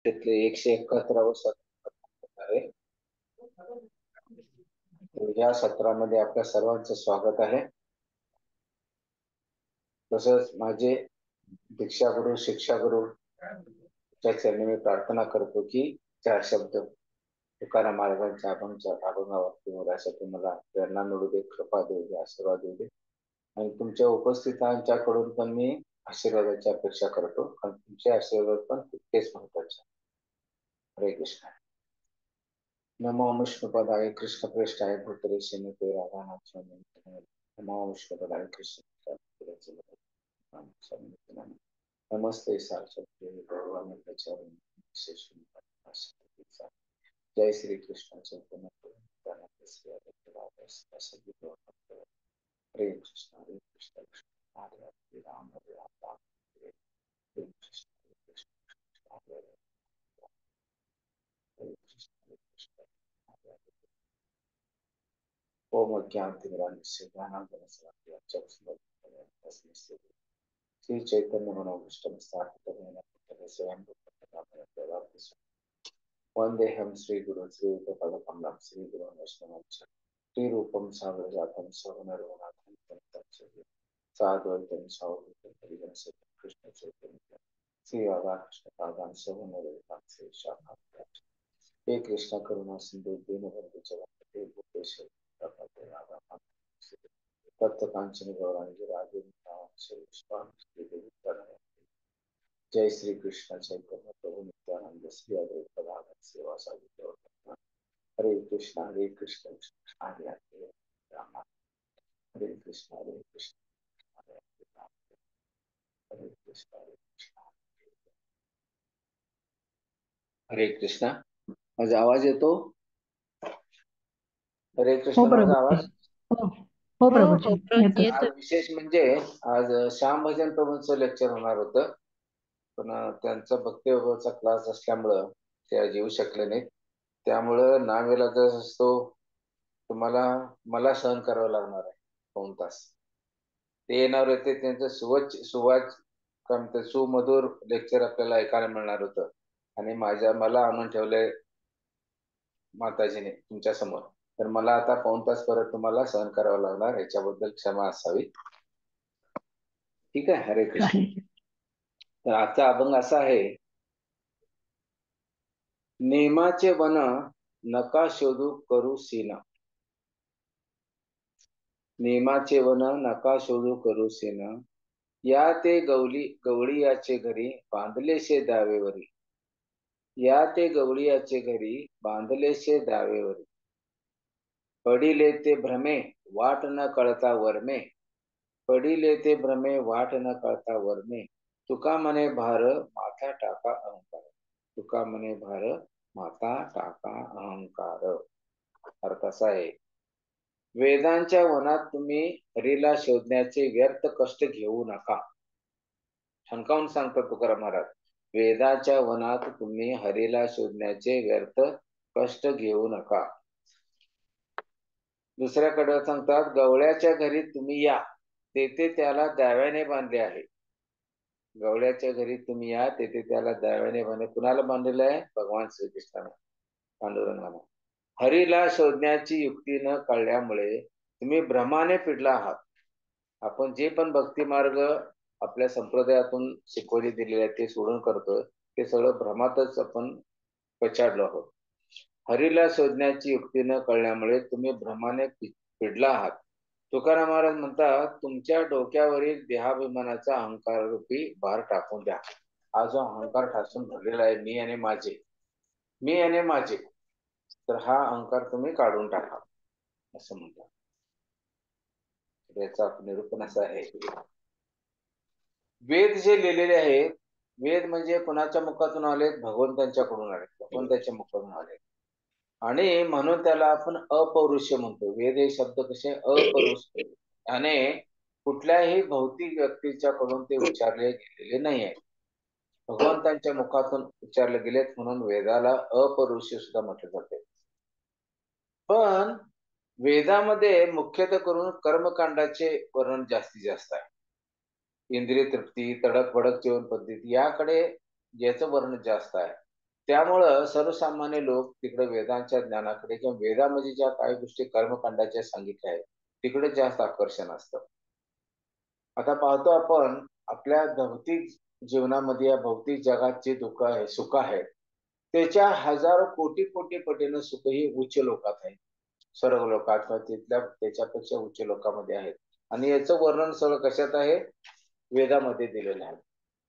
त्यातले 171 सत्र आहे. या सत्रामध्ये आपल्या सर्वांचं स्वागत आहे. तसंच माझे दीक्षागुरु शिक्षागुरु च्या चरणी मी प्रार्थना करतो की 4 शब्द तुकाराम महाराजांच्या अभंगावरती बोलायसाठी मला प्रेरणा मिळू दे, कृपा देऊ दे, आशीर्वाद देऊ दे. आणि तुमच्या उपस्थितांच्याकडून पण मी आशीर्वादाची अपेक्षा करतो आणि तुमचे आशीर्वाद पण तितकेच महत्वाचे. हरे कृष्ण. नमो विष्णुपदाय कृष्णप्रेष्ठाय भूतले श्रीमते राधानाथाय. नमो विष्णुपदाय कृष्ण नमस्ते सारस्वती गौरवाणी प्रचारिणी जय श्री कृष्ण चैतन्य हरे कृष्ण कृष्ण हरे हरे राम राम हरे कृष्ण कृष्ण हरे कृष्ण ओम ज्ञानतिमिरान्धस्य ज्ञानाञ्जनशलाकया चक्षुरुन्मीलितं श्री चैतन्य मनोभीष्टं स्थापितं येन स्वयं वन्देऽहं श्रीगुरुं श्रीयुतपदकमलं श्रीगुरुं वैष्णवं च श्रीरूपं साग्रजातं सहगणरघुनाथं तं साद्वैतं सावधूतं परिजनसहितं कृष्ण चैतन्य श्री राधाकृष्ण पादान् सहगणरघुनाथं श्री शाखां हे कृष्ण करुणा सिंधु दीनबंधु जगन्नाथ भूपेश तप्त कांचन गौरांगी राधे जय श्री कृष्ण चैतन्य प्रभु नित्यानंद श्री अद्वैत गदाधर सेवा साधु हरे कृष्ण कृष्ण हरे हरे राम हरे कृष्ण हरे राम हरे कृष्ण हरे कृष्ण. माझा आवाज येतो? हरे कृष्ण. माझा आवाज हो प्रभूजी. आज विशेष म्हणजे आज श्याम भजन प्रभूंचं लेक्चर होणार होतं, पण त्यांचा भक्तियोगाचा क्लास असल्यामुळं ते आज येऊ शकले नाहीत. त्यामुळं नावेलाज असतो तुम्हाला मला सहन करावं लागणार आहे 2 तास. ते येणार होते, त्यांचं सुमधुर लेक्चर आपल्याला ऐकायला मिळणार होतं आणि मला आणून ठेवलंय माताजीने तुमच्या समोर. तर मला आता 2 तास परत तुम्हाला सहन करावं लागणार, याच्याबद्दल क्षमा असावी. ठीक आहे. हरे कृष्ण. तर आजचा अभंग असा आहे. नेमाचे वन नका शोधू करू सीना. नेमाचे वन नका शोधू करू सीना, या ते गवळीयाचे घरी बांधलेशे दावेवरी. या ते गवळीयाचे घरी बांधलेशे दावेवरी. पडिले ते भ्रमे वाट न कळता वर्मे. पडिले ते भ्रमे वाट न कळता वर्मे. तुका मने भार माथा टाका अहंकार. तुका मने भार माता टाका अहंकार. अर्थ असा आहे. वेदांच्या वनात तुम्ही हरीला शोधण्याचे व्यर्थ कष्ट घेऊ नका. ठणकावून सांगतात तुकाराम महाराज. वेदाच्या वनात तुम्ही हरीला शोधण्याचे व्यर्थ कष्ट घेऊ नका. दुसऱ्याकडे सांगतात, गवळ्याच्या घरी तुम्ही या, तेथे त्याला दाव्याने बांधले आहे. गवळ्याच्या घरी तुम्ही या, तेथे त्याला दाव्याने बांधले. कुणाला बांधलेलं आहे? भगवान श्रीकृष्णाने, पांडुरंगाने. हरीला शोधण्याची युक्ती न कळल्यामुळे तुम्ही भ्रमाने पिडला आहात. आपण जे पण भक्ती मार्ग आपल्या संप्रदायातून शिकवणी दिलेली आहे ते सोडून करतोय, ते सगळं भ्रमातच आपण पछाडलो आहोत. हरीला शोधण्याची युक्ती न कळल्यामुळे तुम्ही भ्रमाने पिडला आहात. तुकाराम महाराज म्हणतात, तुमच्या डोक्यावरील देहाभिमानाचा अहंकार रूपी भार टाकून द्या. हा जो अहंकार ठासून भरलेला आहे, मी आणि माझे, तर हा अहंकार तुम्ही काढून टाका असं म्हणतात. याचा निरूपण असं आहे. वेद जे लिहिलेले आहेत, वेद म्हणजे कोणाच्या मुखातून आलेत? भगवंतांच्याकडून आलेत, भगवंताच्या मुखातून आलेत. आणि म्हणून त्याला आपण अपौरुष्य म्हणतो. वेद हे शब्द कसे अपौरुष्य, आणि कुठल्याही भौतिक व्यक्तीच्याकडून ते उच्चारले गेलेले नाही आहे. भगवंतांच्या मुखातून उच्चारले गेलेत, म्हणून वेदाला अपौरुष्य सुद्धा म्हटले जाते. पण वेदामध्ये मुख्यतः करून कर्मकांडाचे वर्णन जास्तीत जास्त आहे. इंद्रिय तृप्ती, तडक भडक जीवन पद्धती याकडे याचं वर्णन जास्त आहे. त्यामुळं सर्वसामान्य लोक तिकडे वेदांच्या ज्ञानाकडे किंवा वेदामध्ये ज्या काही गोष्टी कर्मकांडाच्या सांगितल्या आहेत तिकडे जास्त आकर्षण असतं. आता पाहतो आपण आपल्या भौतिक जीवनामध्ये या भौतिक जगात जे दुःख आहे सुख आहे त्याच्या हजारो कोटी कोटी पटीनं सुख ही उच्च लोकात आहे. सर्व लोकात किंवा तिथल्या त्याच्यापेक्षा उच्च लोकांमध्ये आहेत आणि याचं वर्णन सगळं कशात आहे? वेदामध्ये दिलेलं आहे.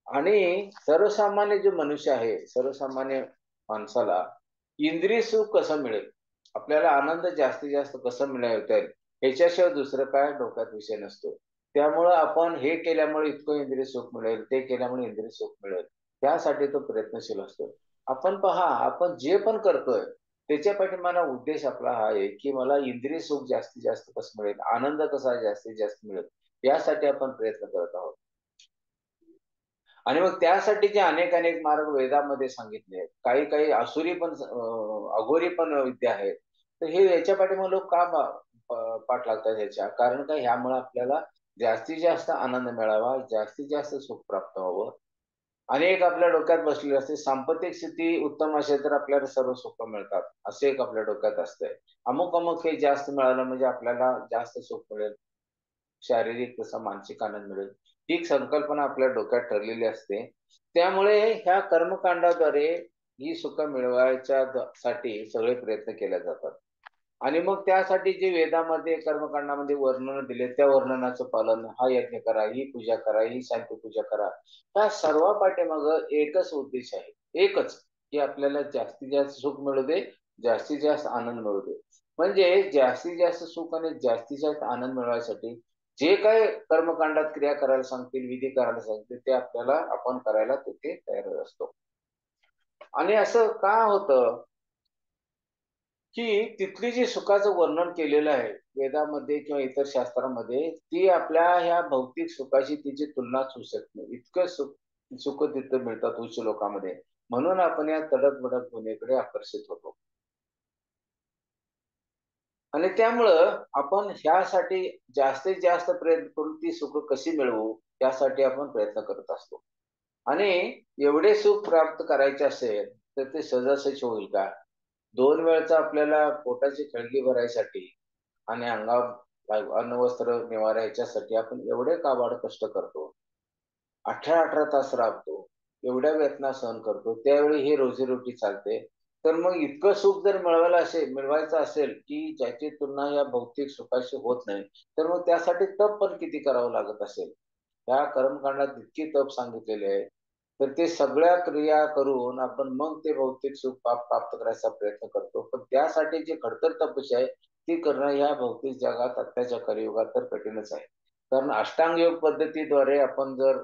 आणि सर्वसामान्य जे मनुष्य आहे सर्वसामान्य माणसाला इंद्रिय सुख कसं मिळेल, आपल्याला आनंद जास्तीत जास्त कसं मिळवता येईल ह्याच्याशिवाय दुसरं काय डोक्यात विषय नसतो. त्यामुळं आपण हे केल्यामुळे इतकं इंद्रिय सुख मिळेल, ते केल्यामुळे इंद्रिय सुख मिळेल, त्यासाठी तो प्रयत्नशील असतो. आपण पहा, आपण जे पण करतोय त्याच्या पाठीमागचा उद्देश आपला हा आहे की मला इंद्रिय सुख जास्तीत जास्त कसं मिळेल, आनंद कसा जास्तीत जास्त मिळेल, यासाठी आपण प्रयत्न करत आहोत. आणि मग त्यासाठीचे अनेक अनेक मार्ग वेदामध्ये सांगितले आहेत. काही काही असुरी पण अघोरी पण विद्या आहेत. तर हे याच्या पाठीमागे लोक का पाठ लागतात ह्याच्या? कारण का ह्यामुळे आपल्याला जास्तीत जास्त आनंद मिळावा, जास्तीत जास्त सुख प्राप्त व्हावं. अनेक आपल्या डोक्यात बसलेले असते सांपत्तिक स्थिती उत्तम असेल तर आपल्याला सर्व सुख मिळतात, असे एक आपल्या डोक्यात असतंय. अमुक अमुक हे जास्त मिळालं म्हणजे आपल्याला जास्त सुख मिळेल, शारीरिक तसा मानसिक आनंद मिळेल, ही संकल्पना आपल्या डोक्यात ठरलेली असते. त्यामुळे ह्या कर्मकांडाद्वारे ही सुख मिळवायच्या साठी सगळे प्रयत्न केले जातात. आणि मग त्यासाठी जे वेदामध्ये कर्मकांडामध्ये वर्णन दिले त्या वर्णनाचं पालन, हा यज्ञ करा, ही पूजा करा, ही शांती पूजा करा, त्या सर्व पाठीमागं एकच उद्देश आहे, एकच, की आपल्याला जास्तीत जास्त सुख मिळू दे, जास्तीत जास्त आनंद मिळू दे. म्हणजे जास्तीत जास्त सुख आणि जास्तीत जास्त आनंद मिळवण्यासाठी जे काही कर्मकांडात क्रिया करायला सांगतील, विधी करायला सांगतील, ते आपल्याला आपण करायला तिथे तयार असतो. आणि असं का होतं की तिथली जी सुखाचं वर्णन केलेलं आहे वेदामध्ये किंवा इतर शास्त्रामध्ये, ती आपल्या ह्या भौतिक सुखाशी तिची तुलनाच होऊ शकत नाही. इतकं सुख तिथं मिळतात उच्च लोकांमध्ये. म्हणून आपण या तडक-भडक दुनियेकडे आकर्षित होतो. आणि त्यामुळं आपण ह्यासाठी जास्तीत जास्त प्रयत्न करून ती सुख कशी मिळवू, यासाठी आपण प्रयत्न करत असतो. आणि एवढे सुख प्राप्त करायचे असेल, तर ते सहजासहजी होईल का? 2 वेळचा आपल्याला पोटाची खळगी भरायसाठी आणि अंगावर अन्न, वस्त्र, निवारा ह्याच्यासाठी आपण एवढे काबाड कष्ट करतो. 18-18 तास राबतो. एवढ्या वेदना सहन करतो. त्यावेळी ही रोजी-रोटी चालते. तर मग इतकं सुख जर मिळवायचं असेल, की ज्याची तुलना या भौतिक सुखाशी होत नाही, तर मग त्यासाठी तप पण किती करावं लागत असेल. त्या कर्मकांडात इतकी तप सांगितलेली आहे. तर ते सगळ्या क्रिया करून आपण मग ते भौतिक सुख प्राप्त करायचा प्रयत्न करतो. पण त्यासाठी जी खडतर तपस्या आहे, ती करणं या भौतिक जगात आत्ताच्या कलियुगात तर कठीणच आहे. कारण अष्टांग योग पद्धतीद्वारे आपण जर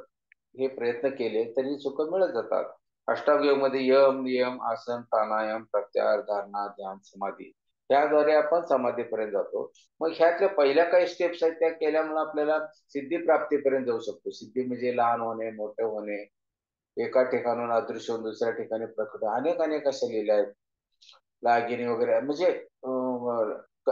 हे प्रयत्न केले तरी सुख मिळत जातात. अष्टांग योगमध्ये यम, नियम, आसन, प्राणायाम, प्रत्याहार, धारणा, ध्यान, समाधी याद्वारे आपण समाधीपर्यंत जातो. मग ह्यातल्या पहिल्या काही स्टेप्स आहेत त्या केल्यामुळे आपल्याला सिद्धी प्राप्तीपर्यंत जाऊ शकतो. सिद्धी म्हणजे लहान होणे, मोठे होणे, एका ठिकाणाहून अदृश्य होऊन दुसऱ्या ठिकाणी प्रकट अनेक अनेक अशा लीला आहेत. दागिने वगैरे म्हणजे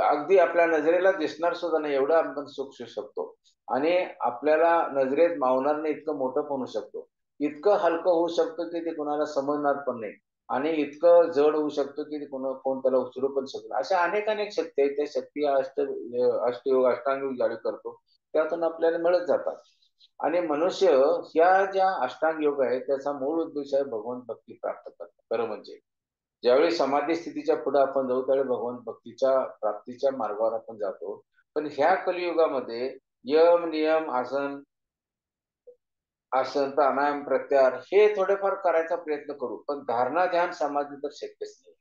अगदी आपल्या नजरेला दिसणार सुद्धा नाही एवढं आपण सुख घेऊ शकतो. आणि आपल्याला नजरेत मावणार नाही इतकं मोठं पण होऊ शकतो. इतकं हलकं होऊ शकतं की ते कुणाला समजणार पण नाही. आणि इतकं जड होऊ शकतं की कोण त्याला उचलू पण शकत नाही. अशा अनेक अनेक शक्ती आहेत. त्या शक्ती अष्टयोग, अष्टांग जाळी करतो. त्यातून आपल्याला मिळत जातात. आणि मनुष्य ह्या ज्या अष्टांग योग आहे त्याचा मूळ उद्देश आहे भगवंत भक्ती प्राप्त करणं. खरं म्हणजे ज्यावेळी समाधी स्थितीच्या पुढे आपण जाऊ त्यावेळी भगवंत भक्तीच्या प्राप्तीच्या मार्गावर आपण जातो. पण ह्या कलियुगामध्ये यम, नियम, आसन, प्राणायाम, प्रत्याहार हे थोडेफार करायचा प्रयत्न करू. पण धारणा, ध्यान, समाधी तर शक्यच नाही.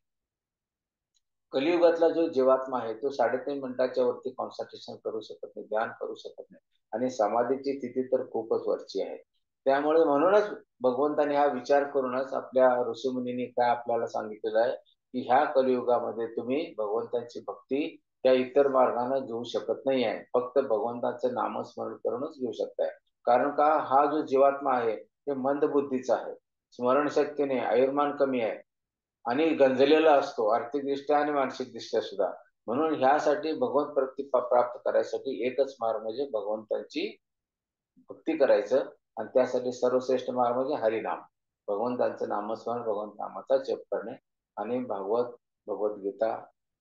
कलियुगातला जो जीवात्मा आहे तो 3.5 मिनिटाच्या वरती कॉन्सन्ट्रेशन करू शकत नाही, ध्यान करू शकत नाही. आणि समाधीची स्थिती तर खूपच वरची आहे. त्यामुळे म्हणूनच भगवंताने हा विचार करूनच आपल्या ऋषीमुनींनी काय आपल्याला सांगितलेलं आहे, की ह्या कलियुगामध्ये तुम्ही भगवंताची भक्ती त्या इतर मार्गाने घेऊ शकत नाही आहे. फक्त भगवंताचं नामस्मरण करूनच घेऊ शकताय. कारण का हा जो जीवात्मा आहे, ते मंदबुद्धीचा आहे. स्मरणशक्ती नाही, आयुर्मान कमी आहे. आणि गंजलेला असतो आर्थिकदृष्ट्या आणि मानसिकदृष्ट्या सुद्धा. म्हणून ह्यासाठी भगवंत प्राप्ती प्राप्त करायसाठी एकच मार्ग म्हणजे भगवंताची भक्ती करायचं आणि त्यासाठी सर्वश्रेष्ठ मार्ग म्हणजे हरिनाम. भगवंतांचं नामस्मरण, भगवंत नामाचा जप करणे आणि भगवद्गीता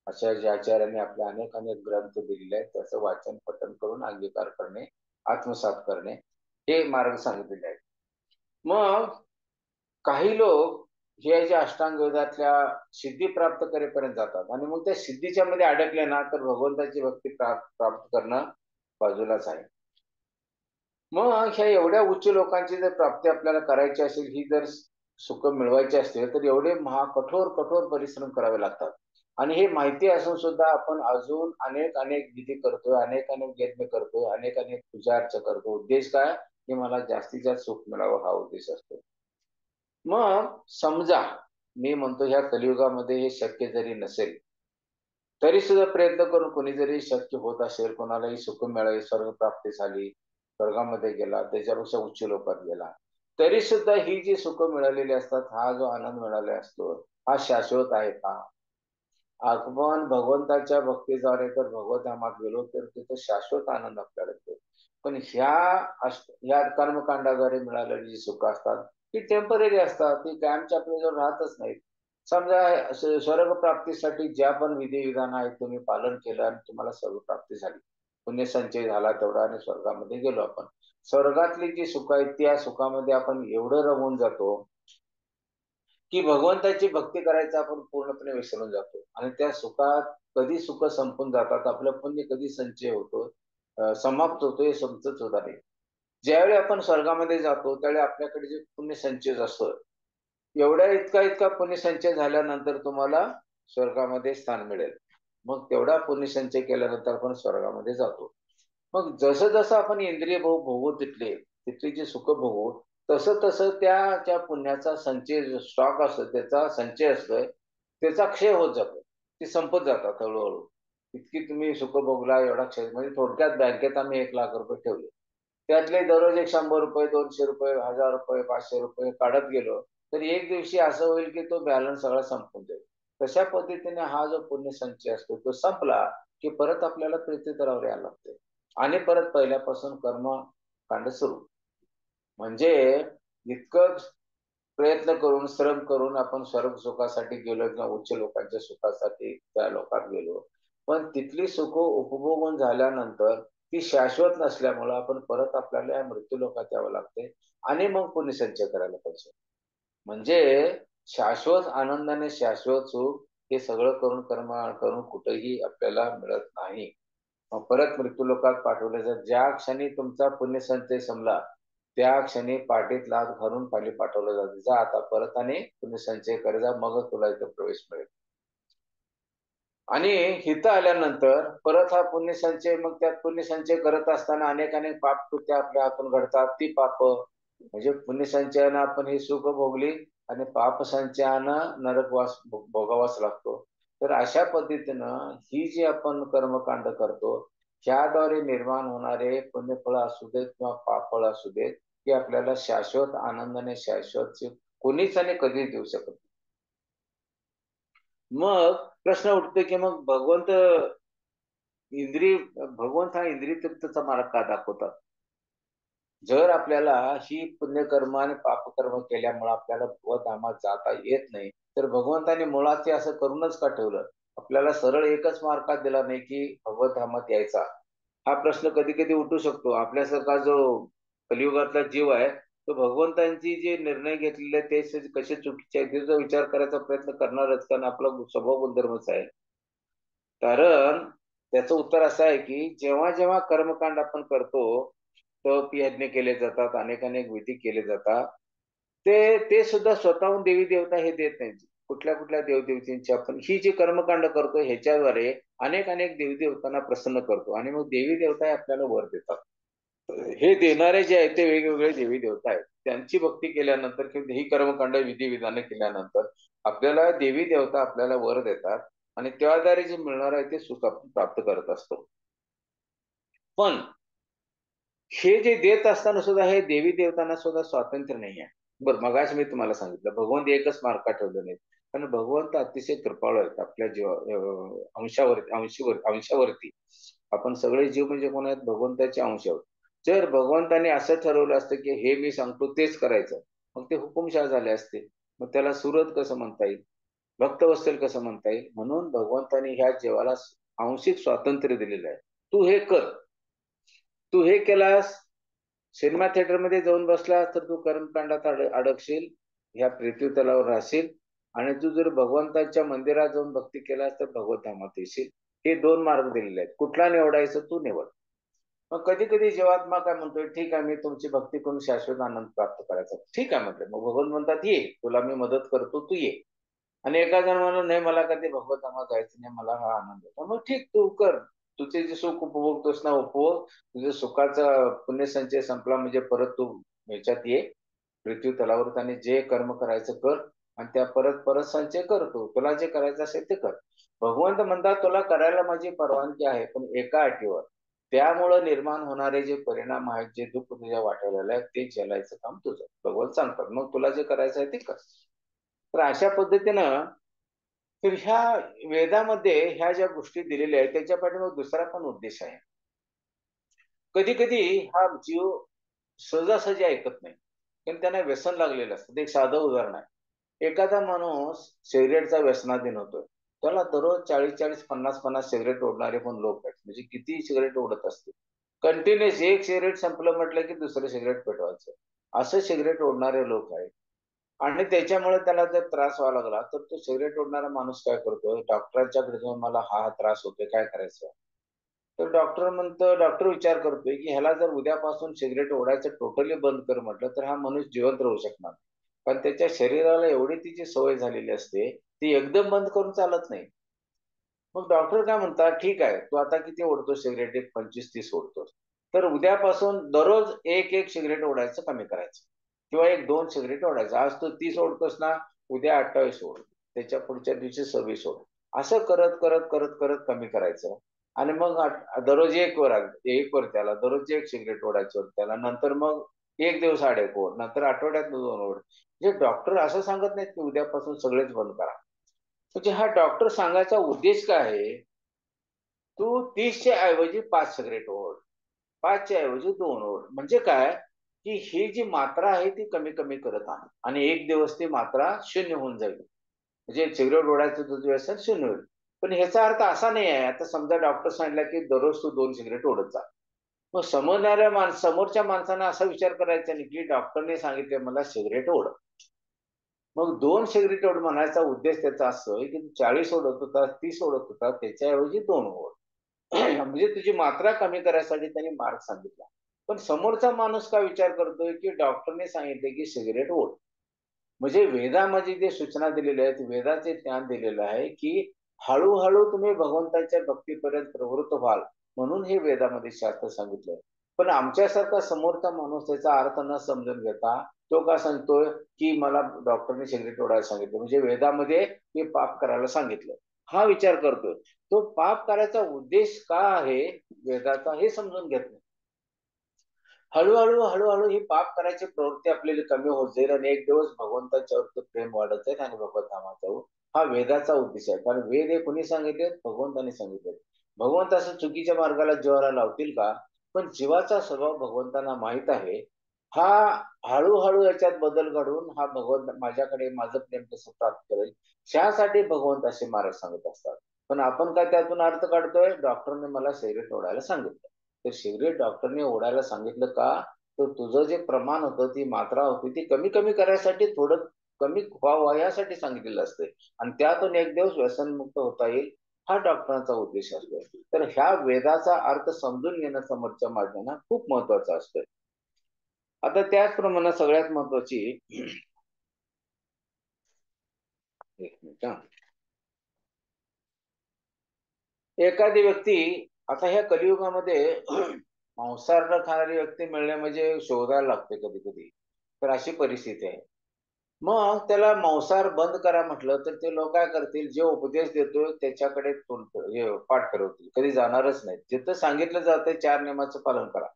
अशा ज्या आचार्यांनी आपले अनेक ग्रंथ दिलेले आहेत त्याचं वाचन पठण करून अंगीकार करणे, आत्मसात करणे हे मार्ग सांगितलेले आहेत. मग काही लोक हे जे अष्टांग योगातल्या सिद्धी प्राप्त करेपर्यंत जातात आणि मग त्या सिद्धीच्या मध्ये अडकले ना तर भगवंताची भक्ती प्राप्त करणं बाजूलाच आहे. मग ह्या एवढ्या उच्च लोकांची जर प्राप्ती आपल्याला करायची असेल, ही जर सुख मिळवायची असतील तर एवढे कठोर कठोर परिश्रम करावे लागतात. आणि हे माहिती असून सुद्धा आपण अजून अनेक विधी करतोय, अनेक यज्ञ करतोय, अनेक पूजा अर्चा करतो. उद्देश काय? की मला जास्तीत जास्त सुख मिळावं हा उद्देश असतो. मग समजा मी म्हणतो ह्या कलियुगामध्ये हे शक्य जरी नसेल तरी सुद्धा प्रयत्न करून कोणी जरी शक्य होत असेल, कोणालाही सुख मिळाले, स्वर्ग प्राप्ती झाली, स्वर्गामध्ये गेला, त्याच्यापेक्षा उच्च लोकात गेला, तरी सुद्धा ही जी सुख मिळालेली असतात, हा जो आनंद मिळाला असतो हा शाश्वत आहे का? आपण भगवंताच्या भक्तीद्वारे तर भगवत धामात गेलो तर तिथे शाश्वत आनंद आपल्याला येतो. पण ह्या कर्मकांडाद्वारे मिळालेली जी सुख असतात ती टेम्पररी असतात, ती कायमच्या आपल्याजवळ राहतच नाहीत. समजा स्वर्ग प्राप्तीसाठी ज्या पण विधी विधान आहेत तुम्ही पालन केलं आणि तुम्हाला स्वर्ग प्राप्ती झाली, पुण्य संचय झाला तेवढा आणि स्वर्गामध्ये गेलो आपण. स्वर्गातली जी सुख आहेत त्या सुखामध्ये आपण एवढं रमून जातो की भगवंताची भक्ती करायचं आपण पूर्णपणे विसरून जातो आणि त्या सुखात कधी सुख संपून जातात, आपलं पुण्य कधी संचय होतो, समाप्त होतो हे समजत सुद्धा नाही. ज्यावेळी आपण स्वर्गामध्ये जातो त्यावेळी आपल्याकडे जे पुण्य संचय असतो, एवढ्या इतका पुण्यसंचय झाल्यानंतर तुम्हाला स्वर्गामध्ये स्थान मिळेल. मग तेवढा पुण्यसंचय केल्यानंतर आपण स्वर्गामध्ये जातो. मग जसं जसं आपण इंद्रिय भोग भोगू तिथली जी सुख भोगू, तसं तसं त्या पुण्याचा संचय जो स्टॉक असतो, त्याचा संचय असतोय, त्याचा क्षय होत जातो, ते संपत जातात हळूहळू. इतकी तुम्ही सुख भोगला एवढा क्षय, म्हणजे थोडक्यात बँकेत आम्ही 1,00,000 रुपये ठेवले, त्यातले दररोज एक 100 रुपये, 200 रुपये, 1000 रुपये, 500 रुपये काढत गेलो तर एक दिवशी असं होईल की तो बॅलन्स सगळा संपून जाईल. तशा पद्धतीने हा जो पुण्य संचय असतो तो संपला की परत आपल्याला प्रीतीतरावर यायला लागते आणि परत पहिल्यापासून कर्म कांड सुरू. म्हणजे इतकं प्रयत्न करून श्रम करून आपण स्वर्ग सुखासाठी गेलो किंवा उच्च लोकांच्या सुखासाठी त्या लोकात गेलो, पण तिथली सुख उपभोगून झाल्यानंतर ती शाश्वत नसल्यामुळं आपण परत आपल्याला मृत्यू लोकात यावं लागते आणि मग पुण्यसंचय करायला पाहिजे. म्हणजे शाश्वत आनंदाने शाश्वत सुख हे सगळं करून कुठेही आपल्याला मिळत नाही. मग परत मृत्यूलोकात पाठवले जात. ज्या क्षणी तुमचा पुण्यसंचय संपला त्या क्षणी पाठीत लाथ घालून खाली पाठवलं जातं, जा आता परत आणि पुण्यसंचय कर जा, मग तुला इथं प्रवेश मिळेल. आणि इथं आल्यानंतर परत हा पुण्यसंचय, मग त्यात पुण्यसंचय करत असताना अनेक पाप कृत्य आपल्या हातून घडतात. ती पाप म्हणजे पुण्यसंचयानं आपण ही सुख भोगली आणि पाप संचयानं नरकवास भोगावाच लागतो. तर अशा पद्धतीनं ही जी आपण कर्मकांड करतो त्याद्वारे निर्माण होणारे पुण्यफळ असू देत किंवा पापफळ असू देत, की आपल्याला शाश्वत आनंदाने शाश्वत कोणीच आणि कधीच देऊ शकत नाही. मग प्रश्न उठतो की मग भगवंत हा इंद्रिय तृप्तचा मार्ग का दाखवतात? जर आपल्याला ही पुण्यकर्म आणि पापकर्म केल्यामुळे आपल्याला भगवतधामात जाता येत नाही तर भगवंताने मुळात ते असं करूनच का ठेवलं? आपल्याला सरळ एकच मार्ग दिला नाही की भगवतधामात यायचा. हा प्रश्न कधी कधी उठू शकतो. आपल्यासारखा जो कलियुगातला जीव आहे तो भगवंतांची जे निर्णय घेतलेले ते कसे चुकीचे आहेत त्याचा विचार करायचा प्रयत्न करणारच, कारण आपला स्वभाव गुणधर्मच आहे. कारण त्याचं उत्तर असं आहे की जेव्हा जेव्हा कर्मकांड आपण करतो, तप यज्ञ केले जातात, अनेक विधी केले जातात, ते सुद्धा स्वतःहून देवी देवता हे देत नाहीत. कुठल्या देवदेवतींची आपण ही जी कर्मकांड करतो ह्याच्याद्वारे अनेक देवी देवतांना प्रसन्न करतो आणि मग देवी देवता आपल्याला वर देतात. हे देणारे जे आहेत ते वेगवेगळे देवी देवता आहेत. त्यांची भक्ती केल्यानंतर किंवा ही कर्मकांड विधी विधान केल्यानंतर आपल्याला देवी देवता आपल्याला वर देतात आणि त्याद्वारे जे मिळणार आहे ते सुख आपण प्राप्त करत असतो. पण हे जे देत असताना सुद्धा हे देवी देवतांना सुद्धा स्वातंत्र्य नाही आहे. बरं, मगाशी मी तुम्हाला सांगितलं भगवंत एकच मार्ग ठेवलं नाही, कारण भगवंत अतिशय कृपाळू आहेत आपल्या अंशावरती. आपण सगळे जीव म्हणजे कोण आहेत? भगवंताचे अंश आहोत. जर भगवंताने असं ठरवलं असतं की हे मी सांगतो तेच करायचं, मग ते हुकुमशाह झाले असते. मग त्याला सुरत कसं म्हणता येईल, भक्तवत्सल कसं म्हणता येईल? म्हणून भगवंतानी ह्या जीवाला आंशिक स्वातंत्र्य दिलेलं आहे. तू हे कर, तू हे केलास, सिनेमा थिएटरमध्ये जाऊन बसला तर तू कर्मकांडात अडकशील, ह्या पृथ्वी तलावर राहशील. आणि तू जर भगवंताच्या मंदिरात जाऊन भक्ती केलास तर भगवत धामात येशील. हे दोन मार्ग दिलेले आहेत. कुठला निवडायचं तू निवड. मग कधी कधी जीवात्मा काय म्हणतोय, ठीक आहे मी तुमची भक्ती करून शाश्वत आनंद प्राप्त करायचा. ठीक आहे म्हटलं. मग भगवान म्हणतात ये, तुला मी मदत करतो, तू ये. आणि एका जण म्हणून नाही, मला कधी भगवत धामात जायचं नाही, मला हा आनंद होता. मग ठीक, तू कर. तुझे जे सुख उपभोगतोस ना उपभोग. तुझ्या सुखाचा पुण्यसंचय संपला म्हणजे परत तू ह्याच्यात ये, पृथ्वी तलावर, आणि जे कर्म करायचं कर. आणि त्या परत परत संचय करतो. तुला जे करायचं असेल ते कर. भगवंत म्हणतात तुला करायला माझी परवानगी आहे, पण एका अटीवर. त्यामुळे निर्माण होणारे जे परिणाम आहेत, जे दुःख तुझ्या वाट्याला आलंय, ते झेलायचं काम तुझं. भगवंत सांगतात मग तुला जे करायचं आहे ते कर. तर अशा पद्धतीनं, तर ह्या वेदामध्ये ह्या ज्या गोष्टी दिलेल्या आहेत त्याच्या पाठीमागे दुसरा पण उद्देश आहे. कधी कधी हा जीव सहजासहजी ऐकत नाही, कारण त्यांना व्यसन लागलेलं असतं. एक साधं उदाहरण आहे. एखादा माणूस सिगरेटचा व्यसनाधीन होतोय. त्याला दररोज 40-40, 50-50 सिगरेट ओढणारे पण लोक आहेत. म्हणजे किती सिगरेट ओढत असतील. कंटिन्युअस एक सिगरेट संपलं म्हटलं की दुसरं सिगरेट पेटवायचं. असं सिगरेट ओढणारे लोक आहेत. आणि त्याच्यामुळे त्याला जर त्रास व्हायला लागला तर तो सिगरेट ओढणारा माणूस काय करतोय, डॉक्टरांच्याकडे जाऊन मला हा त्रास होतोय, काय करायचं? तर डॉक्टर विचार करतोय की ह्याला जर उद्यापासून सिगरेट ओढायचं टोटली बंद कर म्हटलं तर हा माणूस जिवंत राहू शकणार. पण त्याच्या शरीराला एवढी तिची सवय झालेली असते, ती एकदम बंद करून चालत नाही. मग डॉक्टर काय म्हणतात, ठीक आहे तू आता किती ओढतो सिगरेट, एक 25-30 ओढतोस. तर उद्यापासून दररोज एक एक सिगरेट ओढायचं कमी करायचं, किंवा एक 2 सिगरेट ओढायचं. आज तू 30 ओढतोस ना, उद्या 28 ओढ, त्याच्या पुढच्या दिवशी 26 ओढ. असं करत करत करत करत कमी करायचं. आणि मग दररोज एक वर एक वर त्याला दररोज एक सिगरेट ओढायचं त्याला. नंतर मग एक दिवस आड एक ओढ, नंतर आठवड्यात 2 ओढ. म्हणजे डॉक्टर असं सांगत नाहीत की उद्यापासून सगळेच बंद करा. म्हणजे हा डॉक्टर सांगायचा उद्देश काय आहे, तू 30च्या ऐवजी 5 सिगरेट ओढ, 5च्या ऐवजी 2 ओढ. म्हणजे काय, की ही जी मात्रा आहे ती कमी कमी करत आहे. आणि एक दिवस ती मात्रा शून्य होऊन जाईल. म्हणजे सिगरेट ओढायचं तुझं व्यसन शून्य होईल. पण ह्याचा अर्थ असा नाही आहे, आता समजा डॉक्टर सांगितलं की दररोज तू 2 सिगरेट ओढत जा. मग समोरच्या माणसानं असा विचार करायचा नाही की डॉक्टरने सांगितले मला सिगरेट ओढ. मग 2 सिगरेट ओढ म्हणायचा उद्देश त्याचा असं की तू 40 ओढत होता, 30 ओढत होता, त्याच्याऐवजी 2 ओढ. म्हणजे तुझी मात्रा कमी करायसाठी त्यांनी मार्ग सांगितला. पण समोरचा माणूस काय विचार करतोय की डॉक्टरने सांगितले की सिगरेट ओढ. म्हणजे वेदामध्ये जे सूचना दिलेल्या आहेत, वेदाचे ज्ञान दिलेलं आहे की हळूहळू तुम्ही भगवंताच्या भक्तीपर्यंत प्रवृत्त व्हाल, म्हणून हे वेदामध्ये शास्त्र सांगितलंय. पण आमच्यासारखा समोरचा माणूस त्याचा अर्थ न समजून घेता तो काय सांगतोय की मला डॉक्टरने सिगरेट ओढायला सांगितलं म्हणजे वेदामध्ये हे पाप करायला सांगितलं, हा विचार करतोय. तो पाप करायचा उद्देश का आहे वेदाचा हे समजून घेत नाही. हळूहळू हळूहळू ही पाप करायची प्रवृत्ती आपल्याला कमी होत जाईल आणि एक दिवस भगवंताच्यावरती प्रेम वाढत जाईल आणि भगवत धामात जाऊ. हा वेदाचा उद्देश आहे. कारण वेद हे कोणी सांगितले, भगवंताने सांगितले. भगवंत असं चुकीच्या मार्गाला जीवाला लावतील का? पण जीवाचा स्वभाव भगवंतांना माहित आहे. हा हळूहळू याच्यात बदल घडवून हा भगवंत माझ्याकडे माझं प्रेम कसं प्राप्त करेल, त्यासाठी भगवंत असे मार्ग सांगत असतात. पण आपण काय त्यातून अर्थ काढतोय, डॉक्टरने मला सिगरेट ओढायला सांगितलं. तर सिगरेट डॉक्टरने ओढायला सांगितलं का, तर तुझं जे प्रमाण होतं, ती मात्रा होती, ती कमी कमी करायसाठी, थोडं कमी व्हावं यासाठी सांगितलेलं असते. आणि त्यातून एक दिवस व्यसनमुक्त होता येईल, हा डॉक्टरांचा उद्देश असतो. तर ह्या वेदाचा अर्थ समजून घेणं समोरच्या माणसांना खूप महत्वाचं असतं. आता त्याचप्रमाणे सगळ्यात महत्वाची एक मिनिट हा. एखादी व्यक्ती, आता ह्या कलियुगामध्ये मांसाहार न खाणारी व्यक्ती मिळणे म्हणजे शोधायला लागते कधी कधी. तर अशी परिस्थिती आहे. मग त्याला मांसाहार बंद करा म्हटलं तर ते लोक काय करतील, जे उपदेश देतोय त्याच्याकडे हे पाठ फिरवतील, कधी जाणारच नाही. जिथं सांगितलं जातंय 4 नियमाचं पालन करा,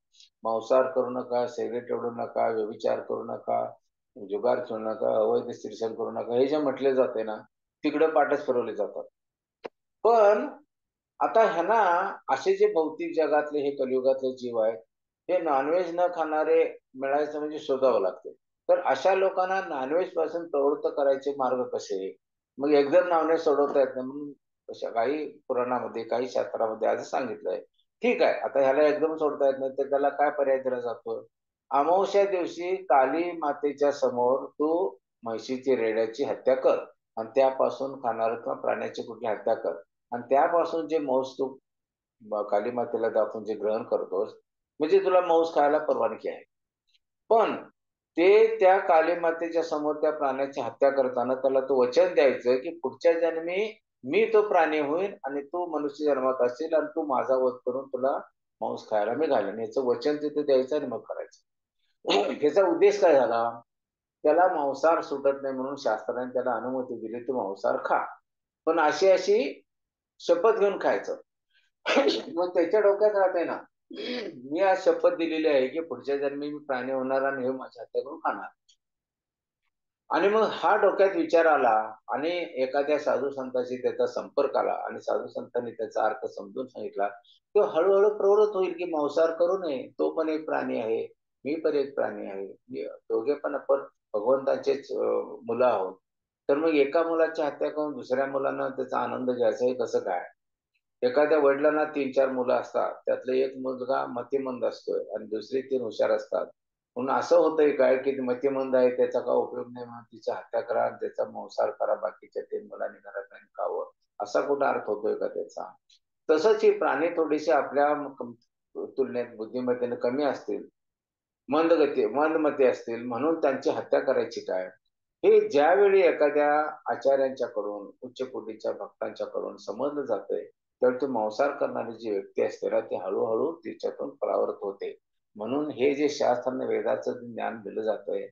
मांसाहार करू नका, सिगरेट ओढू नका, व्यभिचार करू नका, जुगार खेळू नका, अवैध स्त्रीसन करू नका, हे जे म्हटले जाते ना, तिकडे पाठच फिरवले जातात. पण आता ह्यांना असे जे भौतिक जगातले हे कलियुगातले जीव आहेत, हे नॉनव्हेज न खाणारे मिळायचं म्हणजे शोधावं लागते. तर अशा लोकांना नॉनव्हेज पासून प्रवृत्त करायचे मार्ग कसे? मग एकदम नॉनव्हेज सोडवता येत नाही म्हणून अशा काही पुराणामध्ये, काही शास्त्रामध्ये असं सांगितलंय. ठीक आहे, आता ह्याला एकदम सोडता येत नाही, तर त्याला काय पर्याय दिला जातो? अमावस्या दिवशी काली मातेच्या समोर तू म्हशीची, रेड्याची हत्या कर आणि त्यापासून खाणाऱ्या किंवा प्राण्याची कुठली हत्या कर आणि त्यापासून जे मांस तू काली मातेला दाखवून जे ग्रहण करतोस, म्हणजे तुला मांस खायला परवानगी आहे. पण ते त्या काली मातेच्या समोर त्या प्राण्याची हत्या करताना त्याला तो वचन द्यायचं की पुढच्या जन्मी मी तो प्राणी होईन आणि तू मनुष्य जन्मात असेल आणि तू माझा वध करून तुला मांस खायला मी घालेन. याचं वचन तिथे द्यायचं आणि मग करायचं. ह्याचा उद्देश काय झाला? त्याला मांसाहार सुटत नाही म्हणून शास्त्राने त्याला अनुमती दिली, तू मांसाहार खा. पण अशी अशी शपथ घेऊन खायचं. मग त्याच्या डोक्यात राहते ना, मी आज शपथ दिलेली आहे की पुढच्या जन्मी मी प्राणी होणार आणि हे माझ्या हत्या करून खाणार. आणि मग हा डोक्यात विचार आला आणि एखाद्या साधू संतांशी त्याचा संपर्क आला आणि साधू संतांनी त्याचा अर्थ समजून सांगितला. तो हळूहळू प्रवृत्त होईल की मांसाहार करू नये. तो पण एक प्राणी आहे, मी पण एक प्राणी आहे. दोघे पण आपण भगवंताचेच मुलं आहोत. तर मग एका मुलाची हत्या करून दुसऱ्या मुलांना त्याचा आनंद घ्यायचा हे कसं काय? एखाद्या वडिलांना 3-4 मुलं असतात. त्यातला एक मुलगा मतिमंद असतोय आणि दुसरी 3 हुशार असतात. म्हणून असं होतंय काय, की मतिमंद आहे त्याचा काय उपयोग नाही म्हणून तिची हत्या करा आणि त्याचा मांसाहार करा. बाकीच्या 3 मुलांनी घरात आणून खावं. असा कुठं अर्थ होतोय का त्याचा? तसंच ही प्राणी थोडीशी आपल्या तुलनेत बुद्धिमत्तेने कमी असतील, मंदमती असतील म्हणून त्यांची हत्या करायची काय? हे ज्यावेळी एखाद्या आचार्यांच्याकडून, उच्च कोटीच्या भक्तांच्याकडून समजलं जातंय, तर तो मांसाहार करणारी जी व्यक्ती असते ना, ती हळू तिच्यातून परावृत्त होते. म्हणून हे जे शास्त्र वेदाचं ज्ञान दिलं जातंय,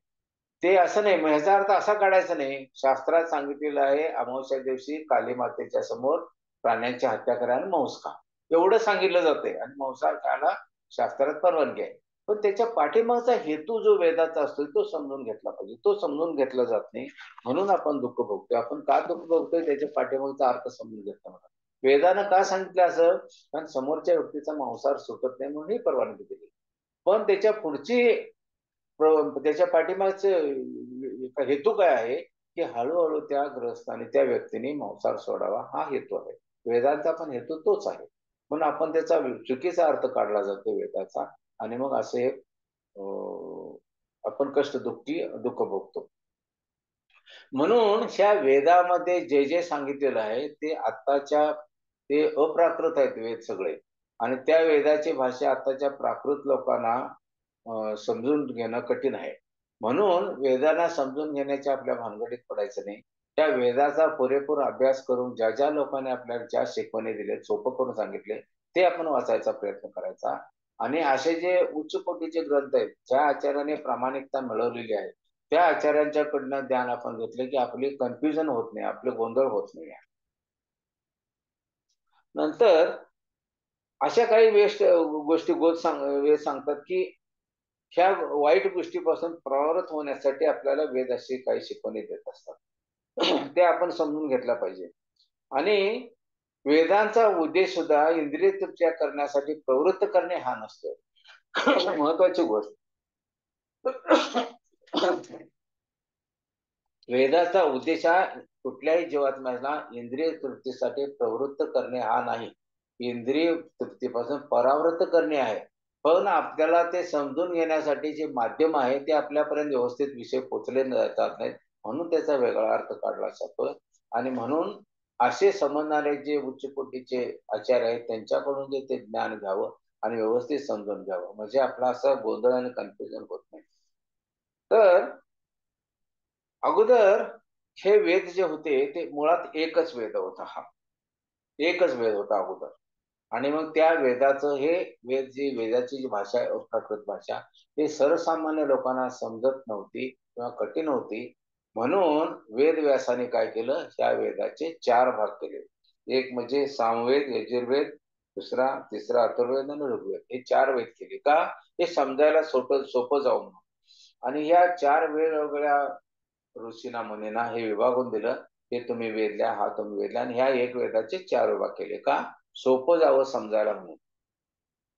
ते असं नाही. मग ह्याचा अर्थ असा काढायचा नाही. शास्त्रात सांगितलेलं आहे, अमावस्या दिवशी काली मातेच्या समोर प्राण्यांची हत्या करा आणि मांस खा. एवढं सांगितलं जातंय आणि मांसाहार खायला शास्त्रात परवानगी आहे. पण त्याच्या पाठीमागचा हेतू जो वेदाचा असतो तो समजून घेतला पाहिजे. तो समजून घेतला जात नाही. म्हणून आपण दुःख भोगतोय. आपण का दुःख भोगतोय त्याच्या पाठीमागचा अर्थ समजून घेतला पाहिजे. वेदानं का सांगितलं असं? कारण समोरच्या व्यक्तीचा मांसाहार सुटत नाही म्हणून ही परवानगी दिली. पण त्याच्या पुढची त्याच्या पाठीमागचं हेतू काय आहे, की हळू त्या ग्रस्ताने, त्या व्यक्तीने मांसाहार सोडावा हा हेतू आहे. वेदांचा पण हेतू तोच आहे. म्हणून आपण त्याचा चुकीचा अर्थ काढला जातो वेदाचा आणि मग असे आपण दुःख भोगतो. म्हणून ह्या वेदामध्ये जे जे सांगितलेलं आहे ते आत्ताच्या ते अप्राकृत आहेत वेद सगळे आणि त्या वेदाची भाषा आत्ताच्या प्राकृत लोकांना समजून घेणं कठीण आहे. म्हणून वेदांना समजून घेण्याच्या आपल्या भानगडीत पडायचं नाही. त्या वेदाचा पुरेपूर अभ्यास करून ज्या लोकांनी आपल्याला ज्या शिकवणी दिल्या, सोपं करून सांगितले, ते आपण वाचायचा प्रयत्न करायचा आणि असे जे उच्च कोटीचे ग्रंथ आहेत, ज्या आचार्याने प्रामाणिकता मिळवलेली आहे, त्या आचार्यांच्याकडनं ज्ञान आपण घेतलं की आपली कन्फ्युजन होत नाही, आपले गोंधळ होत नाही. नंतर अशा काही गोष्टी वेद सांगतात की ह्या वाईट गोष्टीपासून परावृत्त होण्यासाठी आपल्याला वेद अशी काही शिकवणी देत असतात. ते आपण समजून घेतला पाहिजे. आणि वेदांचा उद्देश सुद्धा इंद्रिय तृप्त्या करण्यासाठी प्रवृत्त करणे हा नसतो. महत्वाची गोष्ट. वेदाचा उद्देश हा कुठल्याही जीवात्म्याला इंद्रिय तृप्तीसाठी प्रवृत्त करणे हा नाही. इंद्रिय तृप्तीपासून परावृत्त करणे आहे. पण आपल्याला ते समजून घेण्यासाठी जे माध्यम आहे ते आपल्यापर्यंत व्यवस्थित विषय पोचले जात नाहीत. म्हणून त्याचा वेगळा अर्थ काढला जातो आणि म्हणून असे समजणारे जे उच्च कोटीचे आचार्य आहेत त्यांच्याकडून जे ते ज्ञान घ्यावं आणि व्यवस्थित समजून घ्यावं म्हणजे आपला असा गोंधळ आणि कन्फ्युजन होत नाही. तर अगोदर हे वेद जे होते ते मुळात एकच वेद होता हा. एकच वेद होता अगोदर. आणि मग त्या वेदाचं हे वेदाची जी भाषा आहे प्राकृत भाषा हे सर्वसामान्य लोकांना समजत नव्हती किंवा कठीण होती. म्हणून वेदव्यासाने काय केलं, ह्या वेदाचे 4 भाग केले. एक म्हणजे सामवेद, यजुर्वेद, दुसरा, तिसरा अथर्ववेद आणि ऋग्वेद हे 4 वेद केले. का? हे समजायला सोपं जाऊ म्हणून. आणि ह्या 4 वेगवेगळ्या ऋषींना मुनींना हे विभागून दिलं. हे तुम्ही वेद लिहा, हा तुम्ही वेद लिहा आणि ह्या एक वेदाचे 4 विभाग केले. का? सोपं जावं समजायला म्हणून.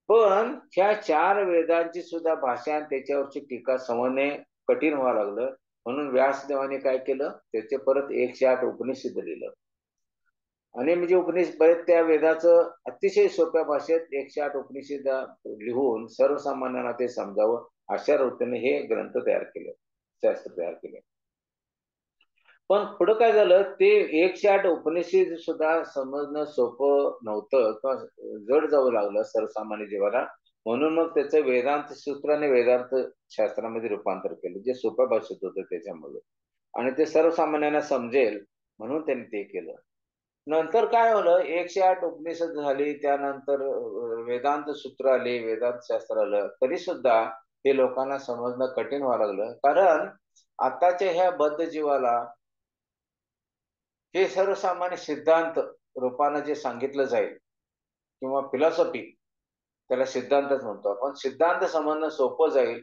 पण ह्या 4 वेदांची सुद्धा भाषा आणि त्याच्यावरची टीका समजणे कठीण व्हावं लागलं. म्हणून व्यासदेवाने काय केलं, त्याचे परत 108 उपनिषद लिहिलं. आणि म्हणजे उपनिषद परत त्या वेदाचं अतिशय सोप्या भाषेत 108 उपनिषद लिहून सर्वसामान्यांना ते समजावं अशा रीतीने हे ग्रंथ तयार केले, शास्त्र तयार केले. पण पुढे काय झालं, ते 108 उपनिषद सुद्धा समजणं सोपं नव्हतं किंवा जड जावं लागलं सर्वसामान्य जीवाला. म्हणून मग त्याचं वेदांत सूत्राने वेदांत शास्त्रामध्ये रूपांतर केलं, जे सोप्या भाषेत होतं त्याच्यामुळे, आणि ते सर्वसामान्यांना समजेल म्हणून त्यांनी ते केलं. नंतर काय झालं, 108 उपनिषद झाली, त्यानंतर वेदांत सूत्र आले, वेदांत शास्त्र आलं, तरी सुद्धा हे लोकांना समजणं कठीण व्हावं लागलं. कारण आताच्या ह्या बद्ध जीवाला हे सर्वसामान्य सिद्धांत रूपानं जे सांगितलं जाईल किंवा फिलॉसॉफी, त्याला सिद्धांतच म्हणतो आपण, सिद्धांत समजणं सोपं जाईल,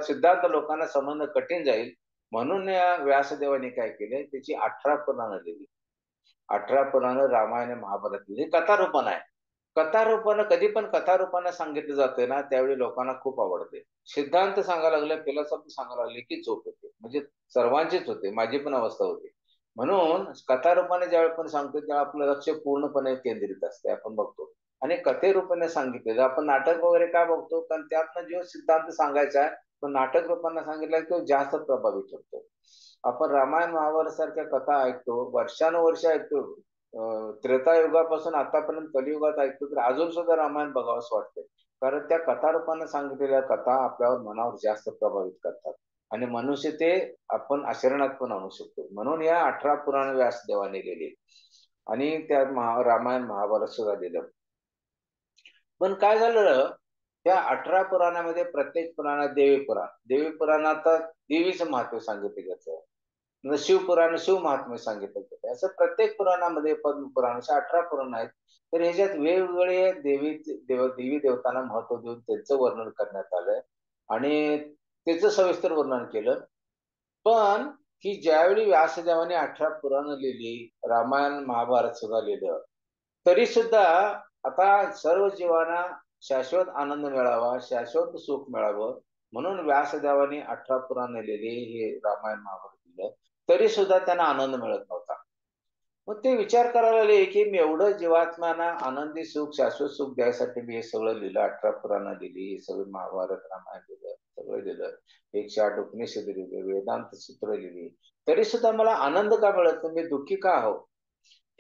सिद्धांत लोकांना समजणं कठीण जाईल, म्हणून या व्यासदेवाने काय केले, त्याची 18 पुराणं लिहिली. 18 पुराणं, रामायण, महाभारत लिहिली. कथारूपानं आहे. कथारूपानं कधी पण कथारूपानं सांगितलं जाते ना, त्यावेळी लोकांना खूप आवडते. सिद्धांत सांगायला लागले, फिलॉसॉफी सांगायला लागली की झोप होते, म्हणजे सर्वांचीच होते, माझी पण अवस्था होती. म्हणून कथारूपाने ज्यावेळी आपण सांगतो तेव्हा आपलं लक्ष पूर्णपणे केंद्रित असते, आपण बघतो. आणि कथेरूपाने सांगितलेलं, आपण नाटक वगैरे का बघतो, कारण त्यातनं जो सिद्धांत सांगायचा आहे तो नाटक रूपाने सांगितला तो जास्त प्रभावी ठरतो. आपण रामायण महाभारत सारख्या कथा ऐकतो, वर्षानुवर्ष ऐकतो, त्रेतायुगापासून आतापर्यंत कलियुगात ऐकतो, तर अजून सुद्धा रामायण बघावंसं वाटते. कारण त्या कथारूपाने सांगितलेल्या कथा आपल्यावर मनावर जास्त प्रभावित करतात आणि मनुष्य ते आपण आचरणात पण आणू शकतो. म्हणून या 18 पुराण व्यासदेवाने लिहिली आणि त्यात रामायण महाभारत सुद्धा लिहिलं. पण काय झालं, त्या 18 पुराणामध्ये प्रत्येक पुराणात देवी पुराणात देवीचं महत्व सांगितलं जातं, शिवपुराण शिव महात्म्य सांगितलं जातं. असं प्रत्येक पुराणामध्ये पद्मपुराण अशा 18 पुराण आहेत. तर ह्याच्यात वेगवेगळे देवी देवतांना महत्व देऊन त्यांचं वर्णन करण्यात आलं आणि त्याचं सविस्तर वर्णन केलं. पण की ज्यावेळी व्यासदेवाने 18 पुराण लिहिली, रामायण महाभारत सुद्धा लिहिलं, तरी सुद्धा आता सर्व जीवांना शाश्वत आनंद मिळावा, शाश्वत सुख मिळावं म्हणून व्यासदेवाने 18 पुराण लिहिली, हे रामायण महाभारत लिहिलं, तरी सुद्धा त्यांना आनंद मिळत नव्हता. मग ते विचार करायला लागले की मी एवढं जीवात्म्यांना आनंदी सुख, शाश्वत सुख द्यायसाठी मी हे सगळं लिहिलं, 18 पुराणं लिहिली, हे सगळं महाभारत रामायण लिहिलं, सगळं लिहिलं, 108 उपनिषद लिहिले, वेदांत सूत्र लिहिली, तरी सुद्धा मला आनंद का मिळत नाही, मी दुःखी का आहो,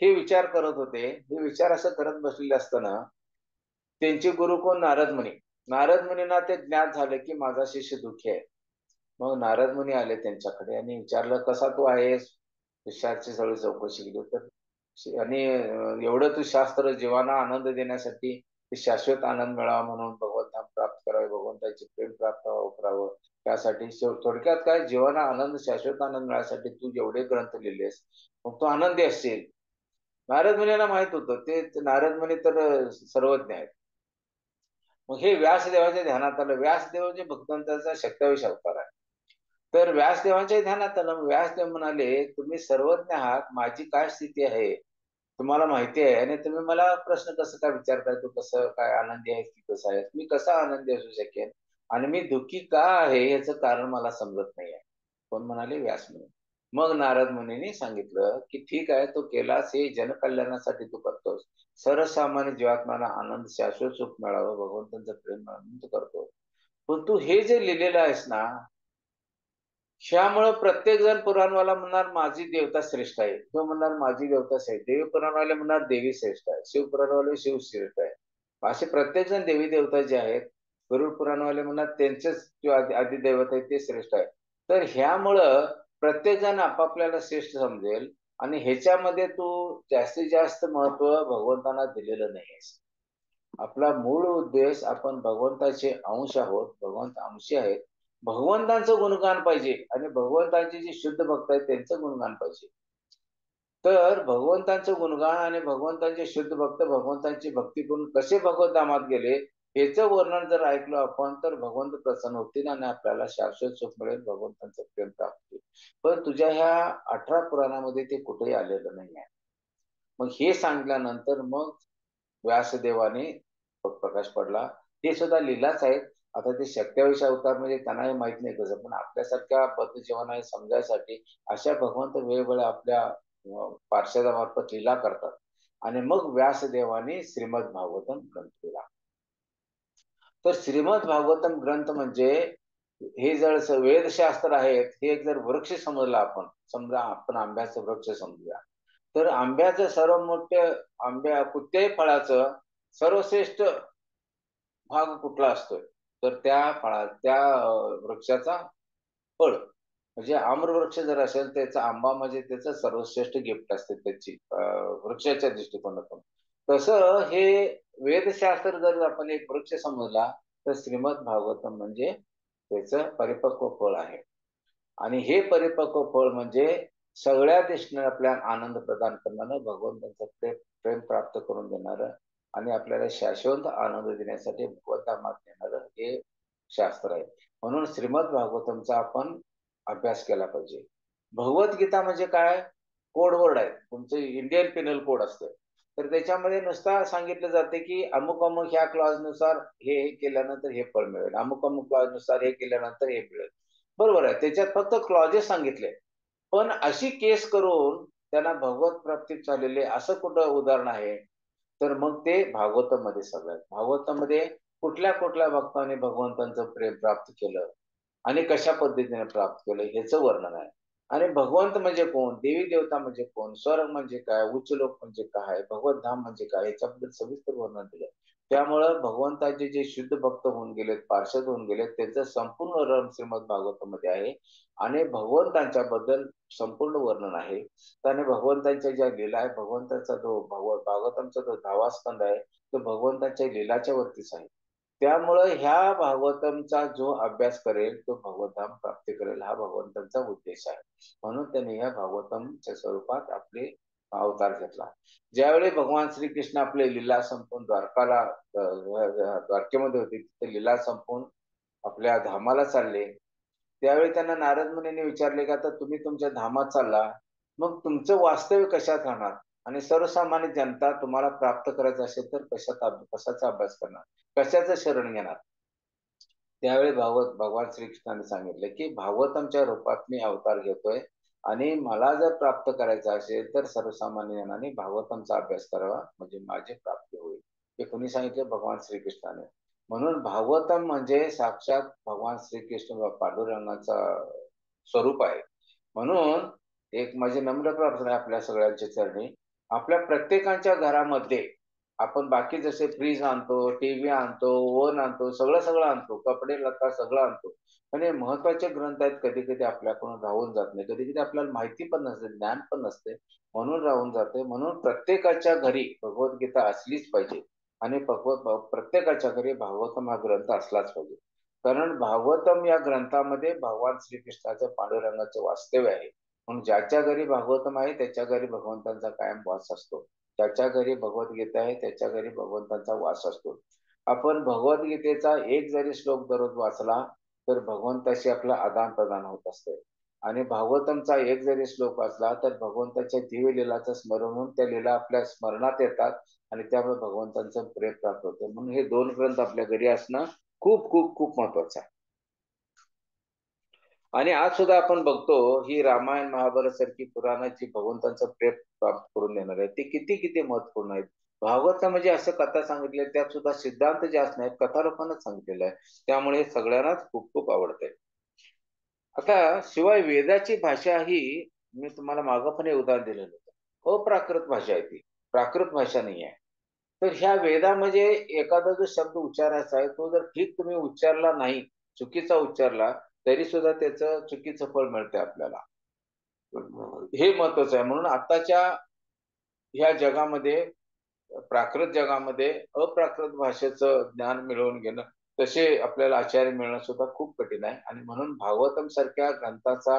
हे विचार करत होते. हे विचार असं करत बसलेले असताना त्यांचे गुरु कोण, नारद मुनी. नारद मुनींना ते ज्ञात झालं की माझा शिष्य दुःखी आहे. मग नारद मुनी आले त्यांच्याकडे आणि विचारलं, कसा तू आहेस, शिष्याची सगळी चौकशी केली. तर आणि एवढं तू शास्त्र जीवांना आनंद देण्यासाठी, शाश्वत आनंद मिळावा म्हणून, भगवत धाम प्राप्त करावे, भगवंताचे प्रेम प्राप्त करावं, त्यासाठी थोडक्यात काय, जीवांना आनंद, शाश्वत आनंद मिळण्यासाठी तू जेवढे ग्रंथ लिहिलेस मग तू आनंदी असशील. नारद मुनींना माहित होतं, ते नारद मुनी तर सर्वज्ञ आहेत. मग हे व्यासदेवाच्या ध्यानात आलं. व्यासदेव म्हणजे भगवंताचा 27 अवतार आहे. तर व्यासदेवांच्या ध्यानात आलं. व्यासदेव म्हणाले, तुम्ही सर्वज्ञ आहात, माझी काय स्थिती आहे तुम्हाला माहिती आहे आणि तुम्ही मला प्रश्न कसं काय विचारताय, तू कसं काय आनंदी आहेस की कसं आहेस, मी कसा आनंदी असू शकेन आणि मी दुःखी का आहे याचं कारण मला समजत नाही आहे. कोण म्हणाले, व्यास मुनी. मग नारद मुनींनी सांगितलं की ठीक आहे, तू केलास हे जनकल्याणासाठी तू करतोस, सर्वसामान्य जीवात्म्याला आनंद, शाश्वत सुख मिळावं, भगवंतांचं प्रेम मिळावं तू करतो. पण तू हे जे लिहिलेलं आहेस ना, ह्यामुळे प्रत्येक जण पुराणवाला म्हणणार माझी देवता श्रेष्ठ आहे, तो म्हणणार माझी देवता श्रेष्ठ, देवी पुराणवाले म्हणणार देवी श्रेष्ठ आहे, शिव पुराणवाले शिव श्रेष्ठ आहे. असे प्रत्येक जण देवी देवता जे आहेत, गरुड पुराणवाले म्हणणार त्यांचेच जो आदिदैवत आहे ते श्रेष्ठ आहे. तर ह्यामुळं प्रत्येक जण आपापल्याला श्रेष्ठ समजेल आणि ह्याच्यामध्ये तू जास्तीत जास्त महत्व भगवंतांना दिलेलं नाहीस. आपला मूळ उद्देश, आपण भगवंताचे अंश आहोत, भगवंत अंशी आहेत, भगवंतांचं गुणगान पाहिजे आणि भगवंतांचे जे शुद्ध भक्त आहेत त्यांचं गुणगान पाहिजे. तर भगवंतांचं गुणगान आणि भगवंतांचे शुद्ध भक्त भगवंतांची भक्ती करून कसे भगवंत धामात गेले याचं वर्णन जर ऐकलं आपण, तर भगवंत प्रसन्न होतील आणि आपल्याला शाश्वत सुख मिळेल, भगवंतांचं प्रेम प्राप्त होईल. पण तुझ्या ह्या 18 पुराणामध्ये ते कुठेही आलेलं नाही आहे. मग हे सांगितल्यानंतर मग व्यासदेवाने प्रकाश पडला. ते सुद्धा लिहिलाच आहेत. आता ते सत्याविष अवतार म्हणजे त्यांनाही माहित नाही कसं, पण आपल्यासारख्या बद्धजीवांना समजायसाठी अशा भगवंत वेगवेगळ्या आपल्या पार्षदामार्फत लीला करतात आणि मग व्यासदेवाने श्रीमद भागवतम ग्रंथ केला. तर श्रीमद भागवतम ग्रंथ म्हणजे हे जर वेदशास्त्र आहेत, हे जर वृक्ष समजला आपण, समजा आपण आंब्याचं वृक्ष समजूया, तर आंब्याचं सर्व मोठे कुठल्याही फळाचं सर्वश्रेष्ठ भाग कुठला असतोय, तर त्या वृक्षाचा फळ म्हणजे आम्रवृक्ष जर असेल त्याचा आंबा म्हणजे त्याचं सर्वश्रेष्ठ गिफ्ट असते त्याची वृक्षाच्या दृष्टिकोनातून. तसं हे वेदशास्त्र जर आपण एक वृक्ष समजला तर श्रीमद भागवतम म्हणजे त्याचं परिपक्व फळ आहे. आणि हे परिपक्व फळ म्हणजे सगळ्या दृष्टीने आपल्याला आनंद प्रदान करणारं, भगवंताचं प्रेम प्राप्त करून देणारं आणि आपल्याला शाश्वत आनंद देण्यासाठी भगवंतामात नेणारं हे शास्त्र आहे. म्हणून श्रीमद भागवतमचा आपण अभ्यास केला पाहिजे. भगवद्गीता म्हणजे काय? कोडवर्ड आहे. तुमचं इंडियन पिनल कोड असतं. तर त्याच्यामध्ये नुसता सांगितलं जाते की अमुक अमुक ह्या क्लॉज नुसार हे केल्यानंतर हे फळ मिळेल, अमुक अमुक क्लॉज नुसार हे केल्यानंतर हे मिळेल. बरोबर आहे, त्याच्यात फक्त क्लॉजेस सांगितले. पण अशी केस करून त्यांना भगवत प्राप्ती झालेले असं कुठं उदाहरण आहे? तर मग ते भागवतामध्ये सगळ्यात. भागवतामध्ये कुठल्या कुठल्या भक्ताने भगवंतांचं प्रेम प्राप्त केलं आणि कशा पद्धतीने प्राप्त केलं ह्याचं वर्णन आहे. आणि भगवंत म्हणजे कोण, देवी देवता म्हणजे कोण, स्वर्ग म्हणजे काय, उच्च लोक म्हणजे काय, भगवत धाम म्हणजे काय, याच्याबद्दल सविस्तर वर्णन दिलं. त्यामुळं भगवंताचे जे शुद्ध भक्त होऊन गेलेत, पार्षद होऊन गेलेत, त्यांचं संपूर्ण रम श्रीमद भागवतामध्ये आहे आणि भगवंतांच्या बद्दल संपूर्ण वर्णन आहे. त्याने भगवंतांच्या ज्या लीला आहे, भगवंताचा जो भागवतांचा जो 10वा स्कंद आहे तो भगवंताच्या लीलाच्या वरतीच आहे. त्यामुळं ह्या भागवतमचा जो अभ्यास करेल तो भगवतधाम प्राप्ती करेल हा भगवंतांचा उद्देश आहे. म्हणून त्यांनी या भागवतमच्या स्वरूपात आपले अवतार घेतला. ज्यावेळी भगवान श्रीकृष्ण आपले लीला संपून द्वारकेमध्ये होते, तिथे लीला संपून आपल्या धामाला चालले, त्यावेळी त्यांना नारद मुनींनी विचारले की आता तुम्ही तुमच्या धामात चालला, मग तुमचं वास्तव्य कशात राहणार आणि सर्वसामान्य जनता तुम्हाला प्राप्त करायचं असेल तर कशाचा अभ्यास करणार, कशाचं शरण घेणार? त्यावेळी भगवान श्रीकृष्णाने सांगितले की भागवतमच्या रूपात मी अवतार घेतोय आणि मला जर प्राप्त करायचं असेल तर सर्वसामान्य जनांनी भागवतमचा अभ्यास करावा म्हणजे माझी प्राप्ती होईल. हे कोणी सांगितले? भगवान श्रीकृष्णाने. म्हणून भागवतम म्हणजे साक्षात भगवान श्रीकृष्ण व पांडुरंगाचा स्वरूप आहे. म्हणून एक माझी नम्र प्रार्थना आहे आपल्या सगळ्यांच्या चरणी, आपल्या प्रत्येकाच्या घरामध्ये आपण बाकी जसे फ्रीज आणतो, टीव्ही आणतो, ओव्हन आणतो, सगळं आणतो, कपडे लत्ता सगळं आणतो. पण हे महत्वाचे ग्रंथ आहेत कधी-कधी आपल्याकडून राहून जात नाही. कधी-कधी आपल्याला माहिती पण नसते, ज्ञान पण नसते, म्हणून राहून जाते. म्हणून प्रत्येकाच्या घरी भगवद्गीता असलीच पाहिजे आणि प्रत्येकाच्या घरी भागवतम हा ग्रंथ असलाच पाहिजे. कारण भागवतम या ग्रंथामध्ये भगवान श्रीकृष्णाचं पांडुरंगाचं वास्तव्य आहे. म्हणून ज्याच्या घरी भागवतम आहे त्याच्या घरी भगवंतांचा कायम वास असतो. ज्याच्या घरी भगवद्गीता आहे त्याच्या घरी भगवंतांचा वास असतो. आपण भगवद्गीतेचा एक जरी श्लोक दररोज वाचला तर भगवंताशी आपलं आदान-प्रदान होत असते आणि भागवतमचा एक जरी श्लोक वाचला तर भगवंताच्या दिव्य लीलाचं स्मरण होऊन त्या लीला आपल्या स्मरणात येतात आणि त्यामुळे भगवंतांचं प्रेम प्राप्त होतं. म्हणून हे 2 ग्रंथ आपल्या घरी असणं खूप खूप खूप महत्वाचं आहे. आणि आज सुद्धा आपण बघतो ही रामायण महाभारत सारखी पुराणाची भगवंतांचं प्रेम प्राप्त करून देणार आहे, ते किती किती महत्वपूर्ण आहेत. भागवत म्हणजे असं कथा सांगितल्या त्यात सुद्धा सिद्धांत जास्त नाहीत, कथारूपानच सांगितलेलं आहे. त्यामुळे सगळ्यांनाच खूप खूप आवडते. आता शिवाय वेदाची भाषा ही मी तुम्हाला मागं पण हे उदाहरण दिलेलं होतं. अप्राकृत भाषा आहे ती, प्राकृत भाषा नाही आहे. तर ह्या वेदामध्ये एखादा जो शब्द उच्चारायचा आहे तो जर ठीक तुम्ही उच्चारला नाही, चुकीचा उच्चारला तरी सुद्धा त्याचं चुकीचं फळ मिळते आपल्याला. हे महत्वाचं आहे. म्हणून आताच्या ह्या जगामध्ये प्राकृत जगामध्ये अप्राकृत भाषेचं ज्ञान मिळवून घेणं तसे आपल्याला आचार्य मिळणं सुद्धा खूप कठीण आहे आणि म्हणून भागवतम सारख्या ग्रंथाचा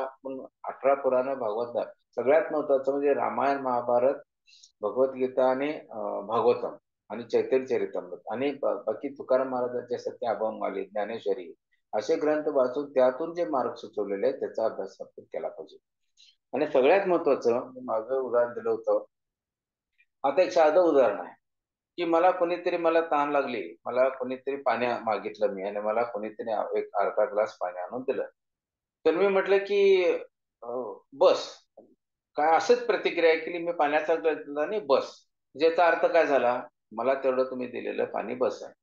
18 पुराण भागवत सगळ्यात महत्वाचं म्हणजे रामायण महाभारत भगवद्गीता आणि भागवतम आणि चैतन्य चरितामृत आणि बाकी तुकाराम महाराजांच्या सत्य अभंगमाली ज्ञानेश्वरी असे ग्रंथ वाचून त्यातून जे मार्ग सुचवलेले आहेत त्याचा अभ्यास आपण केला पाहिजे. आणि सगळ्यात महत्वाचं मी मागं उदाहरण दिलं होतं. आता एक साधं उदाहरण आहे की मला तहान लागली, मला कोणीतरी पाणी मागितलं मी आणि मला कोणीतरी एक अर्धा ग्लास पाणी आणून दिलं. तर मी म्हटलं की बस. काय असंच प्रतिक्रिया केली. मी पाण्याचा ग्लास दिला आणि बस. याचा अर्थ काय झाला? मला तेवढं तुम्ही दिलेलं पाणी बस आहे.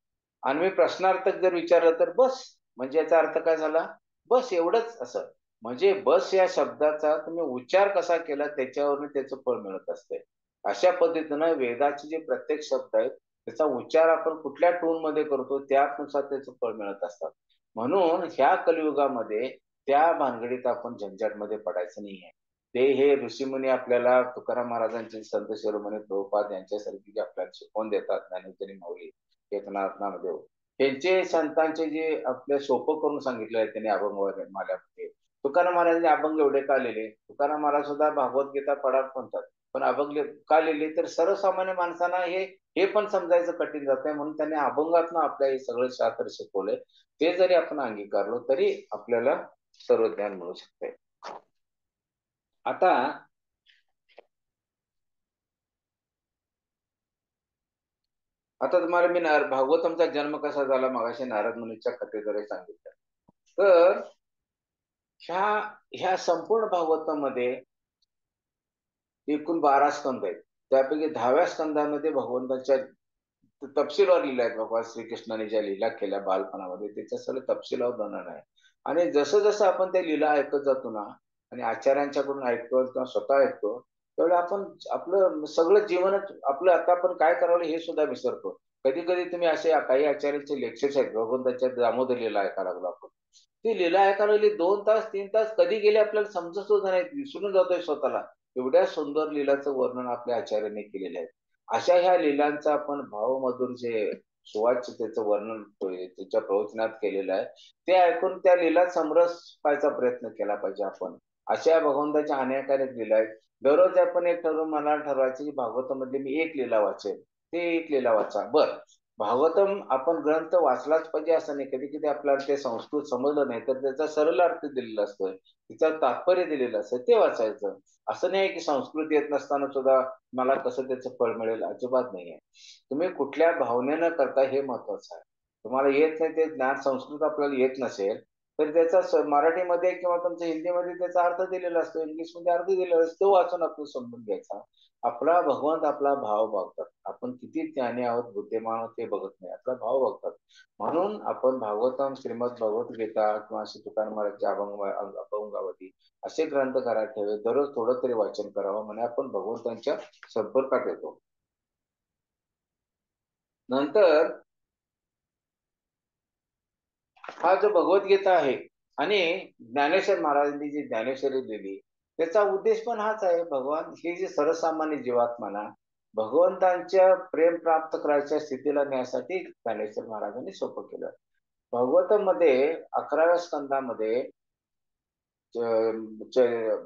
आणि मी प्रश्नार्थक जर विचारलं तर बस. म्हणजे याचा अर्थ काय झाला? बस एवढंच असं. म्हणजे बस या शब्दाचा तुम्ही उच्चार कसा केला त्याच्यावरून त्याचं फळ मिळत असते. अशा पद्धतीनं वेदाचे जे प्रत्येक शब्द आहेत त्याचा उच्चार आपण कुठल्या टोनमध्ये करतो त्यानुसार त्याचं फळ मिळत असतात. म्हणून ह्या कलियुगामध्ये त्या भानगडीत आपण झंझटमध्ये पडायचं नाहीये. ते हे ऋषीमुनी आपल्याला तुकाराम महाराजांचे संत शिरोमणी प्रभुपाद यांच्यासारखी जे आपल्याला शिकवून देतात ज्ञानेश्वरी माऊली, एकनाथ नामदेव त्यांचे संतांचे जे आपल्या सोपं करून सांगितलं आहे त्यांनी अभंग माल्यामध्ये. तुकाराम महाराजांनी अभंग एवढे का लिहिले? तुकाराम महाराज सुद्धा भागवत गीता पडात म्हणतात. पण अभंग का लिहिले? तर सर्वसामान्य माणसांना हे पण समजायचं कठीण जात आहे म्हणून त्यांनी अभंगातनं आपल्या हे सगळं शास्त्र शिकवलंय. ते जरी आपण अंगीकारलो तरी आपल्याला सर्व ज्ञान मिळू शकते. आता तुम्हाला मी भागवतमचा जन्म कसा झाला मगाशी नारद मुनीच्या कथेद्वारे सांगितलं. तर ह्या संपूर्ण भागवतामध्ये एकूण 12 स्कंद आहेत. त्यापैकी 10व्या स्कंदामध्ये भगवंताच्या तपशीलवार लीला आहेत. भगवान श्रीकृष्णाने ज्या लीला केल्या बालपणामध्ये त्याच्या सगळं तपशीलवार वर्णन आहे. आणि जसं जसं आपण त्या लीला ऐकत जातो ना आणि आचार्यांच्याकडून ऐकतो किंवा स्वतः ऐकतो त्यावेळी आपण आपलं सगळं जीवनच आपलं आता आपण काय करावं हे सुद्धा विसरतो. कधी कधी तुम्ही असे काही आचार्यांचे लेक्चर्स आहेत भगवंताच्या दामोदर लीला ऐकायला लागलो आपण. ती लीला ऐकायला लागली 2 तास 3 तास कधी गेले आपल्याला समजत सुद्धा नाही. विसरून जातोय स्वतःला. एवढ्या सुंदर लीलाचं वर्णन आपल्या आचार्यांनी केलेलं आहे. अशा ह्या लीलांचा आपण भावमधून जे सुवाच्यतेचं वर्णन त्याच्या प्रवचनात केलेलं आहे ते ऐकून त्या लीला समरस पाहायचा प्रयत्न केला पाहिजे आपण. अशा भगवंताच्या अनेक लीला आहेत. दररोज आपण एक ठरवून मनाला ठरवायचं की भागवतामधली मी एक लीला वाचेल. ते एक लीला वाचा. बरं भागवतम आपण ग्रंथ वाचलाच पाहिजे असं नाही. कधी कधी आपल्याला ते संस्कृत समजलं नाही तर त्याचा सरळ अर्थ दिलेला असतोय. तिचं तात्पर्य दिलेलं असतं ते वाचायचं. असं नाही की संस्कृत येत नसताना सुद्धा मला कसं त्याचं फळ मिळेल अजिबात नाहीये. तुम्ही कुठल्या भावनेनं करता हे महत्वाचं आहे. तुम्हाला येत नाही ते ज्ञान संस्कृत आपल्याला येत नसेल तर त्याचा मराठीमध्ये किंवा तुमच्या हिंदीमध्ये त्याचा अर्थ दिलेला असतो. इंग्लिशमध्ये अर्थ दिलेला असतो. तो वाचून आपण समजून घ्यायचा. आपला भगवंत आपला भाव बघतात. आपण किती ज्ञानी आहोत बुद्धिमान आहोत ते बघत नाही. आपला भाव बघतात. म्हणून आपण भागवतम श्रीमद भगवद्गीता किंवा श्री तुकाराम महाराजचे अभंगावती असे ग्रंथ घरात ठेवे. दररोज थोडं तरी वाचन करावं म्हणजे आपण भगवंतांच्या संपर्कात येतो. नंतर हा जो भगवद्गीता आहे आणि ज्ञानेश्वर महाराजांनी जी ज्ञानेश्वरी दिली त्याचा उद्देश पण हाच आहे. भगवान हे जे सर्वसामान्य जीवात्माना भगवंतांच्या प्रेम प्राप्त करायच्या स्थितीला नेण्यासाठी ज्ञानेश्वर महाराजांनी सोपं केलं. भागवतामध्ये 11व्या स्कंदामध्ये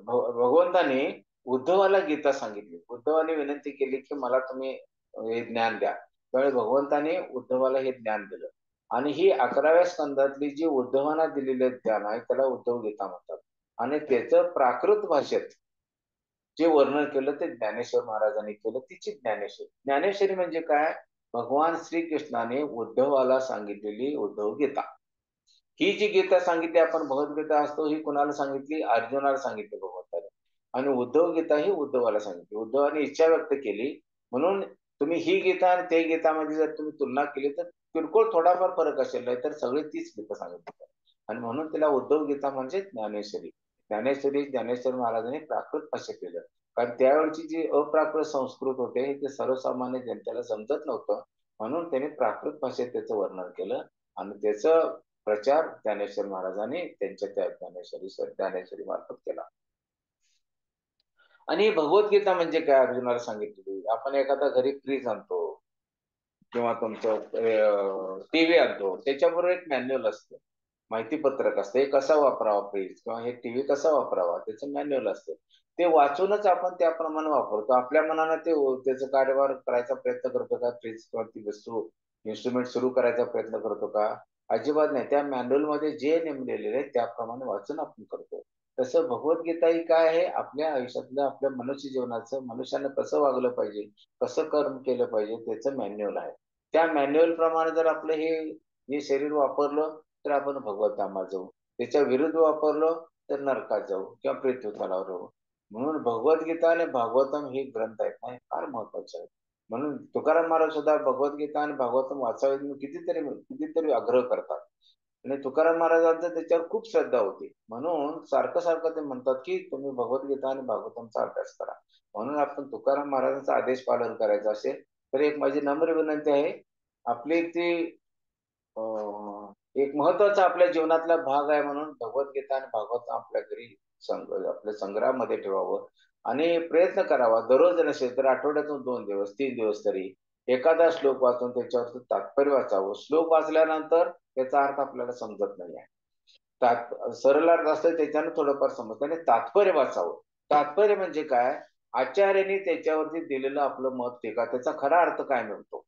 भगवंताने उद्धवाला गीता सांगितली. उद्धवाने विनंती केली की मला तुम्ही हे ज्ञान द्या. त्यावेळी भगवंताने उद्धवाला हे ज्ञान दिलं आणि ही 11व्या स्कंदातली जी उद्धवाना दिलेले ज्ञान आहे त्याला उद्धव गीता म्हणतात. आणि त्याचं प्राकृत भाषेत जे वर्णन केलं ते ज्ञानेश्वर महाराजांनी केलं. तिची ज्ञानेश्वरी. ज्ञानेश्वरी म्हणजे काय? भगवान श्रीकृष्णाने उद्धवाला सांगितलेली उद्धव गीता. ही जी गीता सांगितली आपण भगवद्गीता असतो ही कुणाला सांगितली? अर्जुनाला सांगितली भगवंताने. आणि उद्धव गीता ही उद्धवाला सांगितली. उद्धवाने इच्छा व्यक्त केली म्हणून तुम्ही ही गीता आणि ते गीतामध्ये जर तुम्ही तुलना केली तर किरकोळ थोडाफार फरक असेल नाही तर सगळी तीच गीता सांगितली. आणि म्हणून तिला उद्धव गीता म्हणजे ज्ञानेश्वरी. ज्ञानेश्वर महाराजांनी प्राकृत भाषेत केलं. कारण त्यावेळची जी अप्राकृत संस्कृत होते ते सर्वसामान्य जनतेला समजत नव्हतं. म्हणून त्यांनी प्राकृत भाषेत त्याचं वर्णन केलं आणि त्याचं प्रचार ज्ञानेश्वर महाराजांनी त्यांच्या त्या ज्ञानेश्वरी मार्फत केला. आणि भगवद्गीता म्हणजे काय अर्जुनाला सांगितलेली. आपण एखादा घरी फ्रीज आणतो किंवा तुमचं टीव्ही आणतो त्याच्याबरोबर एक मॅन्युअल असतं. माहिती पत्रक असतं. हे कसा वापरावा फ्रीज किंवा हे टीव्ही कसा वापरावा त्याचं मॅन्युअल असतं. ते वाचूनच आपण त्याप्रमाणे वापरतो. आपल्या मनानं त्याचा कार्यभार करायचा प्रयत्न करतो का? फ्रीज किंवा ती वस्तू इन्स्ट्रुमेंट सुरू करायचा प्रयत्न करतो का? अजिबात नाही. त्या मॅन्युअल मध्ये जे नेमलेले आहे त्याप्रमाणे वाचून आपण करतो. तसं भगवद्गीता ही काय आहे, आपल्या आयुष्यातलं, आपल्या मनुष्य जीवनाचं, मनुष्यानं कसं वागलं पाहिजे, कसं कर्म केलं पाहिजे, त्याचं मॅन्युअल आहे. त्या मॅन्युअल प्रमाणे जर आपलं हे शरीर वापरलं तर आपण भगवत धामात जाऊ, त्याच्या विरुद्ध वापरलं तर नरकात जाऊ किंवा पृथ्वीतलावर जाऊ. म्हणून भगवद्गीता आणि भागवतम हे ग्रंथ आहेत ना, हे फार महत्वाचे आहेत. म्हणून तुकाराम महाराज सुद्धा भगवद्गीता आणि भागवतम वाचावे म्हणून कितीतरी आग्रह करतात. आणि तुकाराम महाराजांचं त्याच्यावर खूप श्रद्धा होती. म्हणून सारखं सारखं ते म्हणतात की तुम्ही भगवद्गीता आणि भागवतमचा अभ्यास करा. म्हणून आपण तुकाराम महाराजांचा आदेश पालन करायचं असेल तर एक माझी नम्र विनंती आहे, आपली ती एक महत्वाचा आपल्या जीवनातला भाग आहे म्हणून भगवद्गीता आणि भागवत आपल्या घरी आपल्या संग्रहामध्ये ठेवावं आणि प्रयत्न करावा. दररोज नसेल तर आठवड्यातून 2 दिवस 3 दिवस तरी एखादा श्लोक वाचून त्याच्यावरचं तात्पर्य वाचावं. श्लोक वाचल्यानंतर त्याचा अर्थ आपल्याला समजत नाही आहे. सरळ अर्थ असतं त्याच्यानं थोडंफार समजतं आणि तात्पर्य वाचावं. तात्पर्य म्हणजे काय? आचार्यांनी त्याच्यावरती दिलेलं आपलं मत टीका, त्याचा खरा अर्थ काय मिळतो.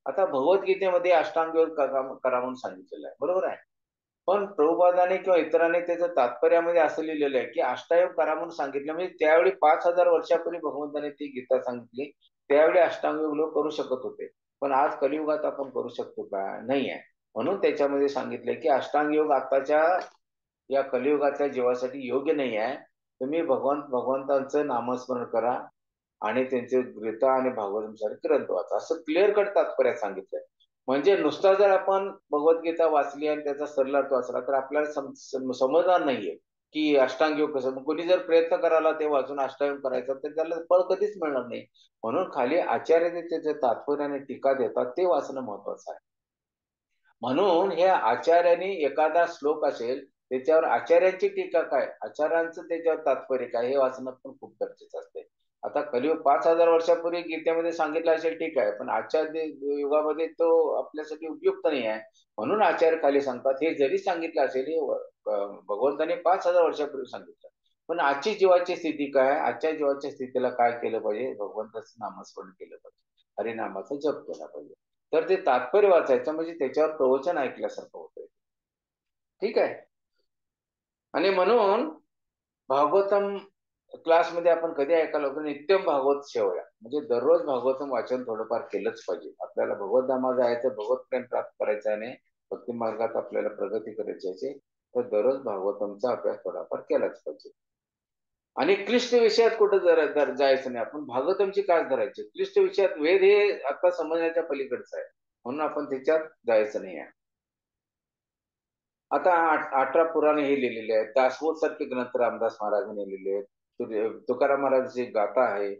आता भगवद्गीतेमध्ये अष्टांग योग करा म्हणून सांगितलेलं आहे, बरोबर आहे. पण प्रभुपादाने किंवा इतरांनी त्याचं तात्पर्यामध्ये असं लिहिलेलं आहे की अष्टायोग करा म्हणून सांगितलं, म्हणजे त्यावेळी 5,000 वर्षापूर्वी भगवंताने ती गीता सांगितली. त्यावेळी अष्टांग योग लोक करू शकत होते, पण आज कलियुगात आपण करू शकतो का? नाही आहे. म्हणून त्याच्यामध्ये सांगितलंय की अष्टांग योग आताच्या या कलियुगाच्या जीवासाठी योग्य नाही आहे. तुम्ही भगवंतांचं नामस्मरण करा आणि त्यांचे गीता आणि भागवतांसारखे ग्रंथ वाचा, असं क्लिअर कट तात्पर्यात सांगितलंय. म्हणजे नुसता जर आपण भगवद्गीता वाचली आणि त्याचा सरळ अर्थ वाचला तर आपल्याला समजणार नाहीये की अष्टांग योग कसं. कोणी जर प्रयत्न करायला ते वाचून अष्टांग करायचा तर त्याला फळ कधीच मिळणार नाही. म्हणून खाली आचार्य त्याचे तात्पर्य आणि टीका देतात ते वाचणं महत्वाचं आहे. म्हणून हे आचार्यांनी एखादा श्लोक असेल त्याच्यावर आचार्यांची टीका काय, आचार्यांचं त्याच्यावर तात्पर्य काय हे वाचणं पण खूप गरजेचं असते. आता कलियुग 5,000 वर्षापूर्वी गीतेमध्ये सांगितलं असेल ठीक आहे, पण आजच्या युगामध्ये तो आपल्यासाठी उपयुक्त नाही आहे. म्हणून आचार्य खाली सांगतात हे जरी सांगितलं असेल हे भगवंताने 5,000 वर्षापूर्वी सांगितलं, पण आजची जीवाची स्थिती काय, आजच्या जीवाच्या स्थितीला काय केलं पाहिजे, भगवंताचं नामस्मरण केलं पाहिजे, हरिनामाचा जप केला पाहिजे. तर ते तात्पर्य वाचायचं म्हणजे त्याच्यावर प्रवचन ऐकल्यासारखं होतंय. ठीक आहे. आणि म्हणून भागवतम क्लासमध्ये आपण कधी ऐकायला होतो, नित्यम भागवत सेवया, म्हणजे दररोज भागवतम वाचन थोडंफार केलंच पाहिजे. आपल्याला भगवत धामात जायचं, भगवत प्रेम प्राप्त करायचं आहे, भक्ती मार्गात आपल्याला प्रगती करायची आहे, तर दररोज भागवतमचा अभ्यास थोडाफार केलाच पाहिजे. आणि क्लिष्ट विषयात कुठं जायचं नाही. आपण भागवतमची काय धरायची, क्लिष्ट विषयात वेद हे आता समजण्याच्या पलीकडचं आहे, म्हणून आपण त्याच्यात जायचं नाही आहे. आता 18 पुराणे हे लिहिलेले आहेत, दासबोध सारखे ग्रंथ रामदास महाराजांनी लिहिलेले आहेत, तुकाराम महाराजांची गाथा आहे,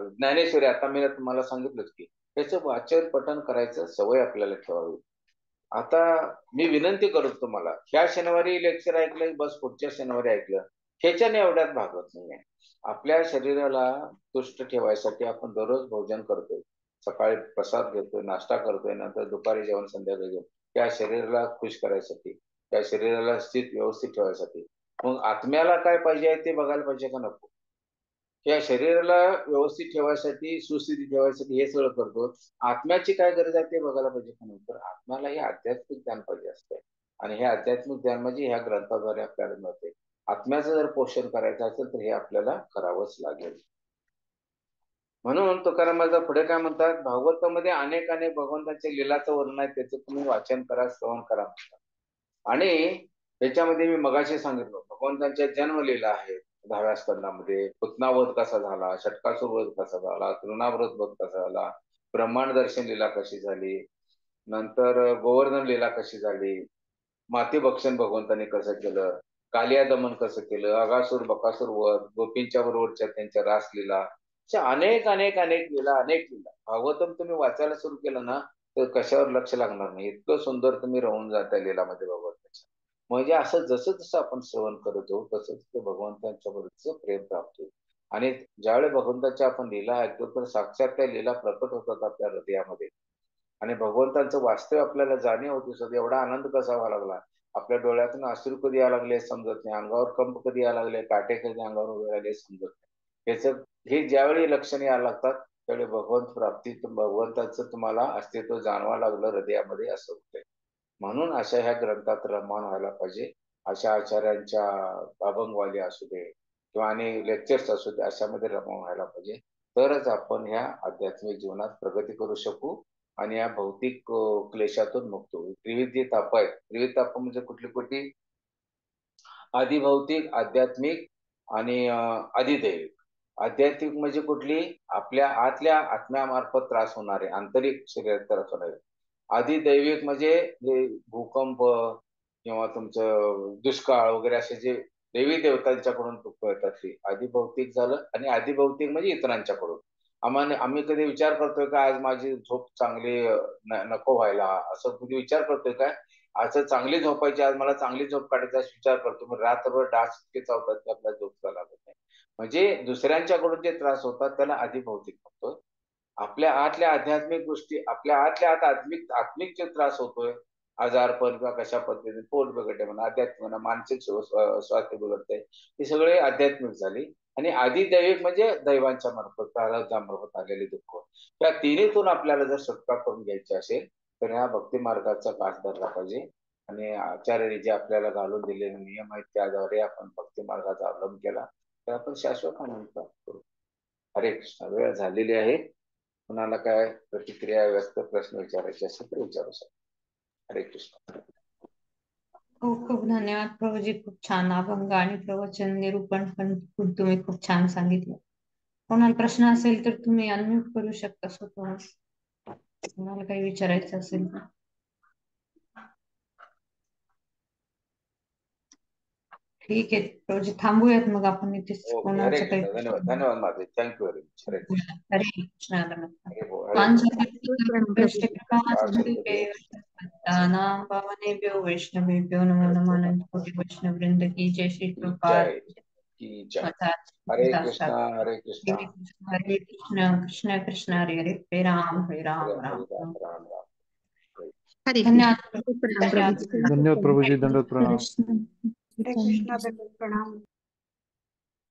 ज्ञानेश्वरी आता मी तुम्हाला सांगितलंच की त्याचं वाचन पठण करायचं सवय आपल्याला ठेवावी. आता मी विनंती करतो तुम्हाला, ह्या शनिवारी लेक्चर ऐकलं बस पुढच्या शनिवारी ऐकलं ह्याच्याने एवढ्यात भागवत नाहीये. आपल्या शरीराला तुष्ट ठेवायसाठी आपण दररोज भोजन करतोय, सकाळी प्रसाद घेतोय, नाश्ता करतोय, नंतर दुपारी जेवण, संध्याकाळी जेवण, त्या शरीराला खुश करायसाठी, त्या शरीराला व्यवस्थित ठेवायसाठी. मग आत्म्याला काय पाहिजे आहे ते बघायला पाहिजे का नको? या शरीराला व्यवस्थित ठेवायसाठी, सुस्थिती ठेवायसाठी हे सगळं करतो. आत्म्याची काय गरज आहे ते बघायला पाहिजे का नाही? तर आत्म्याला हे आध्यात्मिक ज्ञान पाहिजे असते आणि हे आध्यात्मिक ज्ञान म्हणजे ह्या ग्रंथाद्वारे आपल्याला मिळते. आत्म्याचं जर पोषण करायचं असेल तर हे आपल्याला करावंच लागेल. म्हणून तुकाराम महाराज पुढे काय म्हणतात, भागवतामध्ये अनेक अनेक भगवंताच्या लीलाचं वर्णन आहे, त्याचं तुम्ही वाचन करा, श्रवण करा. आणि त्याच्यामध्ये मी मगाशी सांगितलं भगवंतांच्या जन्मलीला आहेत. 10व्या स्कंदामध्ये पुतनावध कसा झाला, षटकासुर वध कसा झाला, तृणाव्रत वध कसा झाला, ब्रह्मांड दर्शन लीला कशी झाली, नंतर गोवर्धन लीला कशी झाली, माती भक्षण भगवंतांनी कसं केलं, कालिया दमन कसं केलं, अगासूर बकासूर वध, गोपींच्या बरोबरच्या त्यांच्या रासलीला, अशा अनेक अनेक अनेक लीला, अनेक लीला. भागवतम तुम्ही वाचायला सुरू केलं ना तर कशावर लक्ष लागणार नाही, इतकं सुंदर तुम्ही राहून जाता लीलामध्ये भगवंताच्या. म्हणजे असं जसं जसं आपण श्रवण करत जाऊ तसं ते भगवंतांच्या बरोबरच प्रेम प्राप्त होईल. आणि ज्यावेळी भगवंताच्या आपण लीला ऐकतो तर साक्षात त्या लीला प्रकट होतात आपल्या हृदयामध्ये आणि भगवंतांचं वास्तव आपल्याला जाणीव होते. सध्या एवढा आनंद कसा व्हायला लागला, आपल्या डोळ्यातून अश्रू कधी यायला लागले समजत नाही, अंगावर कंप कधी यायला लागले, काटे कधी अंगावर उभे राहिले समजत नाही. याच हे ज्यावेळी लक्षण यायला लागतात त्यावेळी भगवंत प्राप्ती, भगवंताचं तुम्हाला अस्तित्व जाणवा लागलं हृदयामध्ये असं होतंय. म्हणून अशा ह्या ग्रंथात रममान व्हायला पाहिजे अशा आचार्यांच्या अभंगवाली असू दे किंवा आणि लेक्चर्स असू दे, अशामध्ये रमण व्हायला पाहिजे. तरच आपण ह्या आध्यात्मिक जीवनात प्रगती करू शकू आणि या भौतिक क्लेशातून मुक्त होऊ. त्रिविध जी ताप आहेत, त्रिविध ताप म्हणजे कुठली कुठली? आधिभौतिक, आध्यात्मिक आणि अधिदैविक. आध्यात्मिक म्हणजे कुठली? आपल्या आतल्या आत्म्यामार्फत त्रास होणारे, आंतरिक शरीरात त्रास होणारे. अधिदैविक म्हणजे जे भूकंप किंवा तुमचं दुष्काळ वगैरे असे जे देवी देवतांच्याकडून दुःख येतात ते अधिभौतिक झालं. आणि अधिभौतिक म्हणजे इतरांच्याकडून. आम्ही कधी विचार करतोय का आज माझी झोप चांगली नको व्हायला, असं कधी विचार करतोय काय? आज चांगली झोपायची, आज मला चांगली झोप काढायचा विचार करतो, मग रात्रभर डास इतके चावतात की आपल्याला झोप लागत नाही. म्हणजे दुसऱ्यांच्याकडून जे त्रास होतात त्याला अधिभौतिक म्हणतो. आपल्या आतल्या आध्यात्मिक गोष्टी, आपल्या आतल्या आत आत्मिक जे त्रास होतोय, आजारपण किंवा कशा पद्धतीने पोट बिघडते म्हणा, आध्यात्मिक म्हणा, मानसिक स्वास्थ्य बिघडते, ही सगळे आध्यात्मिक झाली. आणि आधिदैविक म्हणजे दैवांच्या मार्फत, प्रारब्धामार्फत आलेले दुःख. त्या तिन्हीतून आपल्याला जर सुटका करून घ्यायची असेल तर ह्या भक्ती मार्गाचा कास धरला पाहिजे. आणि आचार्यांनी जे आपल्याला घालून दिलेले नियम आहेत त्याद्वारे आपण भक्ती मार्गाचा अवलंब केला तर आपण शाश्वत आनंद प्राप्त करू. हरे कृष्ण. वेळ झालेली आहे. कुणाला काय प्रतिक्रिया, व्यस्त प्रश्न विचारायचे असेल तर विचारू शकता. हरे कृष्ण. खूप खूप धन्यवाद प्रभूजी. खूप छान अभंग आणि प्रवचन निरूपण पण तुम्ही खूप छान सांगितलं. कोणाला प्रश्न असेल तर तुम्ही अनम्यूट करू शकता स्वतः. तुम्हाला काही विचारायचं असेल तर. ठीक आहे प्रभूजी, थांबूयात मग आपण इथेच. ओके. हरे कोणाचं काही कृष्ण. धन्यवाद. धन्यवाद माझे. Thank you very much. हरे कृष्ण. हरे कृष्ण. हरे बोल. हरे कृष्ण. नाम पावनेभ्यो वैष्णवेभ्यो नमो नमः. अनंत कोटि वैष्णव वृंद की जय. श्री प्रभुपाद की जय. हरे कृष्ण. हरे कृष्ण. हरे कृष्ण कृष्ण कृष्ण हरे हरे. हरे राम हरे राम हरे राम. राम राम राम. हरे धन्यवाद. कृष्ण. धन्यवाद. धन्यवाद प्रभूजी. दंडवत प्रणाम. हरे कृष्ण. दंडवत प्रणाम.